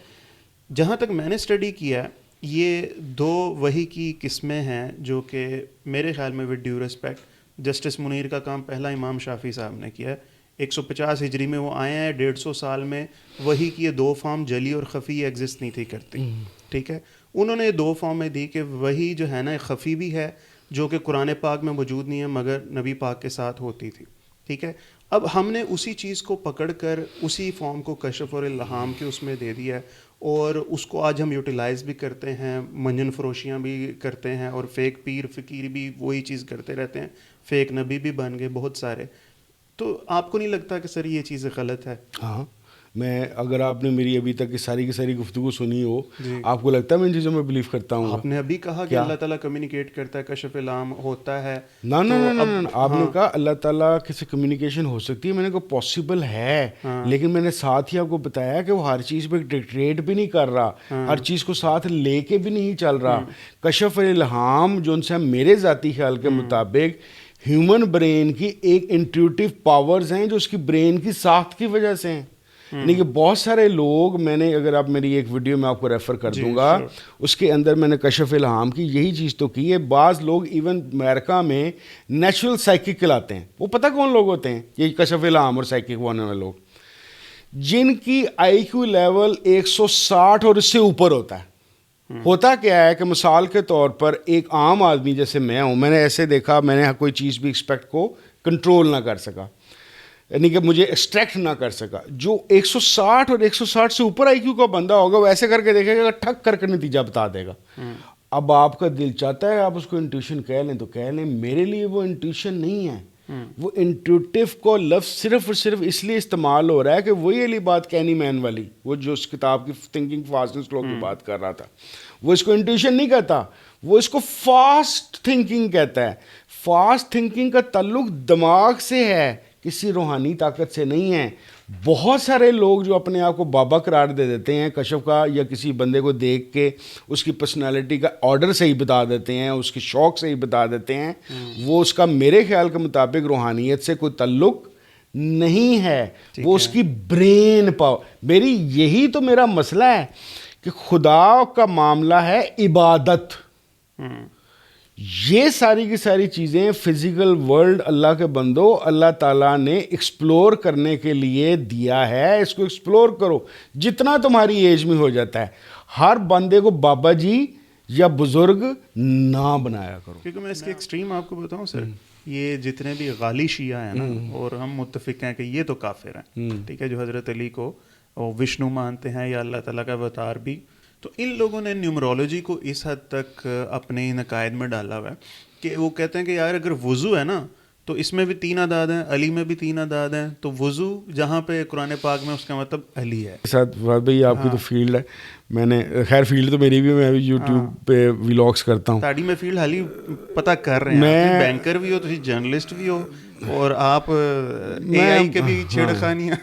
جہاں تک میں نے اسٹڈی کیا, یہ 2 وحی کی قسمیں ہیں جو کہ میرے خیال میں with due respect justice Munir کا کام پہلا امام شافعی صاحب نے کیا ہے. 150 ہجری میں وہ آئے ہیں, 150 سال میں وحی کی یہ 2 فارم جلی اور خفی ایگزسٹ نہیں تھی کرتی. ٹھیک ہے. انہوں نے 2 فارمیں دی کہ وہی جو ہے نا خفی بھی ہے جو کہ قرآن پاک میں موجود نہیں ہے مگر نبی پاک کے ساتھ ہوتی تھی. ٹھیک ہے. اب ہم نے اسی چیز کو پکڑ کر اسی فارم کو کشف اور الہام کے اس میں دے دیا ہے, اور اس کو آج ہم یوٹیلائز بھی کرتے ہیں, منجن فروشیاں بھی کرتے ہیں, اور فیک پیر فقیر بھی وہی چیز کرتے رہتے ہیں, فیک نبی بھی بن گئے بہت سارے. تو آپ کو نہیں لگتا کہ سر یہ چیز غلط ہے؟ ہاں, میں اگر آپ نے میری ابھی تک کی ساری گفتگو سنی ہو, آپ کو لگتا ہے میں ان چیزوں میں بلیو کرتا ہوں؟ آپ نے ابھی کہا کہ اللہ تعالیٰ کمیونیکیٹ کرتا ہے, کشف الہام ہوتا ہے. نا آپ نے کہا اللہ تعالیٰ سے کمیونیکیشن ہو سکتی ہے, میں نے کہا پاسبل ہے, لیکن میں نے ساتھ ہی آپ کو بتایا کہ وہ ہر چیز پہ ڈکٹیٹ بھی نہیں کر رہا, ہر چیز کو ساتھ لے کے بھی نہیں چل رہا. کشف الہام جو ان سے میرے ذاتی خیال کے مطابق ہیومن برین کی ایک انٹیوٹیو پاورز ہیں جو اس کی برین کی ساخت کی وجہ سے ہیں. یعنی کہ بہت سارے لوگ, میں نے اگر آپ میری ایک ویڈیو میں آپ کو ریفر کر دوں گا, اس کے اندر میں نے کشف الہام کی یہی چیز تو کی ہے. بعض لوگ ایون امریکہ میں نیچرل سائیکک کہلاتے ہیں. وہ پتہ کون لوگ ہوتے ہیں یہ کشف الہام اور سائیکک ہونے والے لوگ؟ جن کی آئی کیو لیول 160 اور اس سے اوپر ہوتا ہے. ہوتا کیا ہے کہ مثال کے طور پر ایک عام آدمی جیسے میں ہوں, میں نے ایسے دیکھا, میں نے کوئی چیز بھی ایکسپیکٹ کو کنٹرول نہ کر سکا, یعنی کہ مجھے ایکسٹریکٹ نہ کر سکا. جو 160 اور 160 سے اوپر آئی کیو کا بندہ ہوگا وہ ایسے کر کے دیکھے گا, ٹھک کر کے نتیجہ بتا دے گا. اب آپ کا دل چاہتا ہے آپ اس کو انٹیوشن کہہ لیں تو کہہ لیں, میرے لیے وہ انٹیوشن نہیں ہے. وہ انٹیوٹیو کو لفظ صرف اور صرف اس لیے استعمال ہو رہا ہے کہ وہی والی بات کینی مین والی, وہ جو اس کتاب کی تھنکنگ فاسٹ اینڈ سلو کی بات کر رہا تھا, وہ اس کو انٹیوشن نہیں کہتا, وہ اس کو فاسٹ تھنکنگ کہتا ہے. فاسٹ تھنکنگ کا تعلق دماغ سے ہے, کسی روحانی طاقت سے نہیں ہے. بہت سارے لوگ جو اپنے آپ کو بابا قرار دے دیتے ہیں کشف کا, یا کسی بندے کو دیکھ کے اس کی پرسنالٹی کا آرڈر سے ہی بتا دیتے ہیں, اس کی شوق سے ہی بتا دیتے ہیں, وہ اس کا میرے خیال کے مطابق روحانیت سے کوئی تعلق نہیں ہے, وہ اس کی برین پاور. میری یہی تو میرا مسئلہ ہے کہ خدا کا معاملہ ہے عبادت. یہ ساری کی ساری چیزیں فزیکل ورلڈ اللہ کے بندو اللہ تعالیٰ نے ایکسپلور کرنے کے لیے دیا ہے. اس کو ایکسپلور کرو جتنا تمہاری ایج میں ہو جاتا ہے. ہر بندے کو بابا جی یا بزرگ نہ بنایا کرو. کیونکہ میں اس کے ایکسٹریم آپ کو بتاؤں سر, یہ جتنے بھی غالی شیعہ ہیں نا, اور ہم متفق ہیں کہ یہ تو کافر ہیں, ٹھیک ہے, جو حضرت علی کو وشنو مانتے ہیں یا اللہ تعالیٰ کا اوتار بھی, تو ان لوگوں نے نیومرولوجی کو اس حد تک اپنے ان عقائد میں ڈالا ہوا ہے کہ وہ کہتے ہیں کہ یار اگر وضو ہے نا تو اس میں بھی 3 اعداد ہیں, علی میں بھی 3 اعداد ہیں, تو وضو جہاں پہ قرآن پاک میں اس کا مطلب علی ہے. ساتھ فہد بھائی آپ کی تو فیلڈ ہے, میں نے خیر فیلڈ تو میری بھی, میں بھی یوٹیوب پہ ولاگس کرتا ہوں. تاڑی میں فیلڈ حالی پتہ کر رہے ہیں, میں بینکر بھی ہو, تسی جرنلسٹ بھی ہو, اور آپ اے آئی کے بھی چھیڑخانیاں.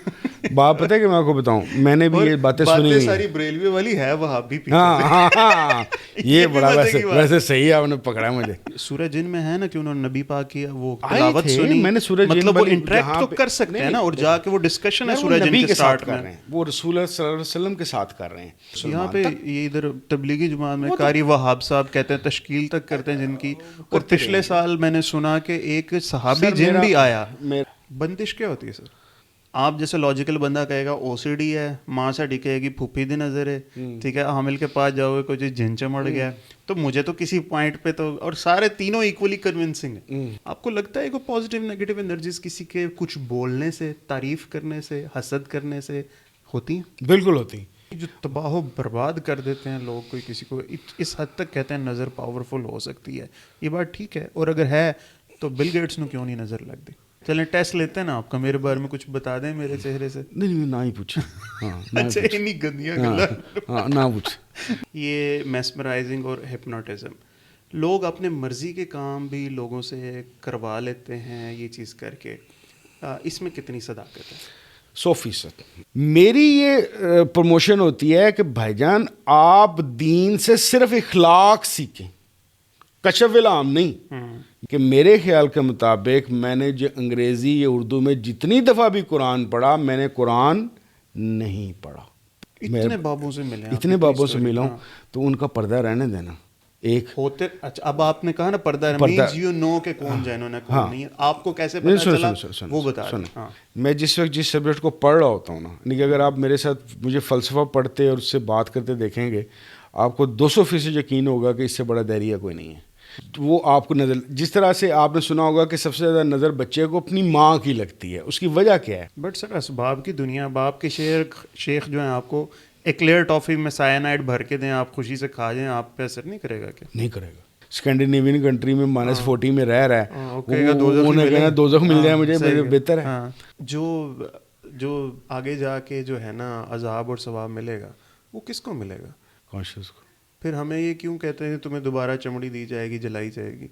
بات پتہ ہے کہ میں آپ کو بتاؤں, میں نے بھی یہ باتیں سنی ہوئی, ساری بریلوی والی ہے وہابی. ہاں یہ بڑا ویسے صحیح ہے, آپ نے پکڑا مجھے. سورہ جن میں ہے نا کہ انہوں نے نبی پاک کی وہ تلاوت سنی, میں نے سورہ جن مطلب وہ انٹریکٹ تو کر سکتے ہیں نا, اور جا کے وہ ڈسکشن ہے سورہ جن کے ساتھ کر رہے ہیں, وہ رسول اللہ صلی اللہ علیہ وسلم کے ساتھ کر رہے ہیں. یہاں پہ یہ ادھر تبلیغی جماعت میں قاری وہاب صاحب کہتے ہیں تشکیل تک کرتے ہیں جن کی, اور پچھلے سال میں نے سنا کہ ایک صحابی جن بھی آیا. بندش کیا ہوتی ہے سر؟ آپ جیسے لاجیکل بندہ کہے گا او سی ڈی ہے, ماں ساڈی کہے گی پھوپھی دی نظر ہے, ٹھیک ہے, حامل کے پاس جاؤ گے کوئی چیز جن چمڑ گیا, تو مجھے تو کسی پوائنٹ پہ تو, اور سارے تینوں ایکولی کنونسنگ ہیں. آپ کو لگتا ہے کہ پازیٹیو نیگیٹو انرجیز کسی کے کچھ بولنے سے, تعریف کرنے سے, حسد کرنے سے ہوتی ہیں؟ بالکل ہوتی ہیں. جو تباہ و برباد کر دیتے ہیں لوگ, کوئی کسی کو اس حد تک کہتے ہیں نظر پاورفل ہو سکتی ہے, یہ بات ٹھیک ہے, اور اگر ہے تو بل گیٹس نے کیوں نہیں نظر لگ دی؟ چلیں ٹیسٹ لیتے ہیں نا آپ کا, میرے بارے میں کچھ بتا دیں میرے چہرے سے. نہیں نہ ہی پوچھیں. اچھا اتنی گندیاں گلا نہ پوچھ. یہ میسمرائزنگ اور ہپنوٹزم, لوگ اپنے مرضی کے کام بھی لوگوں سے کروا لیتے ہیں یہ چیز کر کے, اس میں کتنی صداقت ہے؟ 100%. میری یہ پروموشن ہوتی ہے کہ بھائی جان آپ دین سے صرف اخلاق سیکھیں, کشف الہام نہیں. کہ میرے خیال کے مطابق میں نے جو انگریزی یا اردو میں جتنی دفعہ بھی قرآن پڑھا, میں نے قرآن نہیں پڑھا. اتنے بابوں سے ملا ہوں, تو ان کا پردہ رہنے دینا. ایک ہوتے, اچھا اب آپ نے کہا نا پردہ مینز یو نو کہ کون جانو نہ کون نہیں ہے, آپ کو کیسے پتہ چلا وہ بتا دیں. میں جس وقت جس سبجیکٹ کو پڑھ رہا ہوتا ہوں نا, یعنی کہ اگر آپ میرے ساتھ مجھے فلسفہ پڑھتے اور اس سے بات کرتے دیکھیں گے, آپ کو 200% یقین ہوگا کہ اس سے بڑا دہریہ کوئی نہیں ہے. وہ آپ کو نظر, جس طرح سے آپ نے سنا ہوگا کہ سب سے زیادہ نظر بچے کو اپنی ماں کی لگتی ہے, اس کی وجہ کیا ہے؟ بٹ سر اسباب کی دنیا, باپ کے شیخ جو ہیں آپ کو ایکلیئر ٹافی میں سائنائڈ بھر کے دیں, آپ خوشی سے کھا جائیں, آپ پہ اثر نہیں کرے گا کیا؟ نہیں کرے گا. اسکینڈینیوین کنٹری میں -40 میں رہ رہا ہے, انہیں کہنا دوزخ مل جائے مجھے, میرے بہتر ہے. جو آگے جا کے جو ہے نا عذاب اور ثواب ملے گا, وہ کس کو ملے گا؟ کانشیس کو. پھر ہمیں یہ کیوں کہتے ہیں تمہیں دوبارہ چمڑی دی جائے گی, جلائی جائے گی؟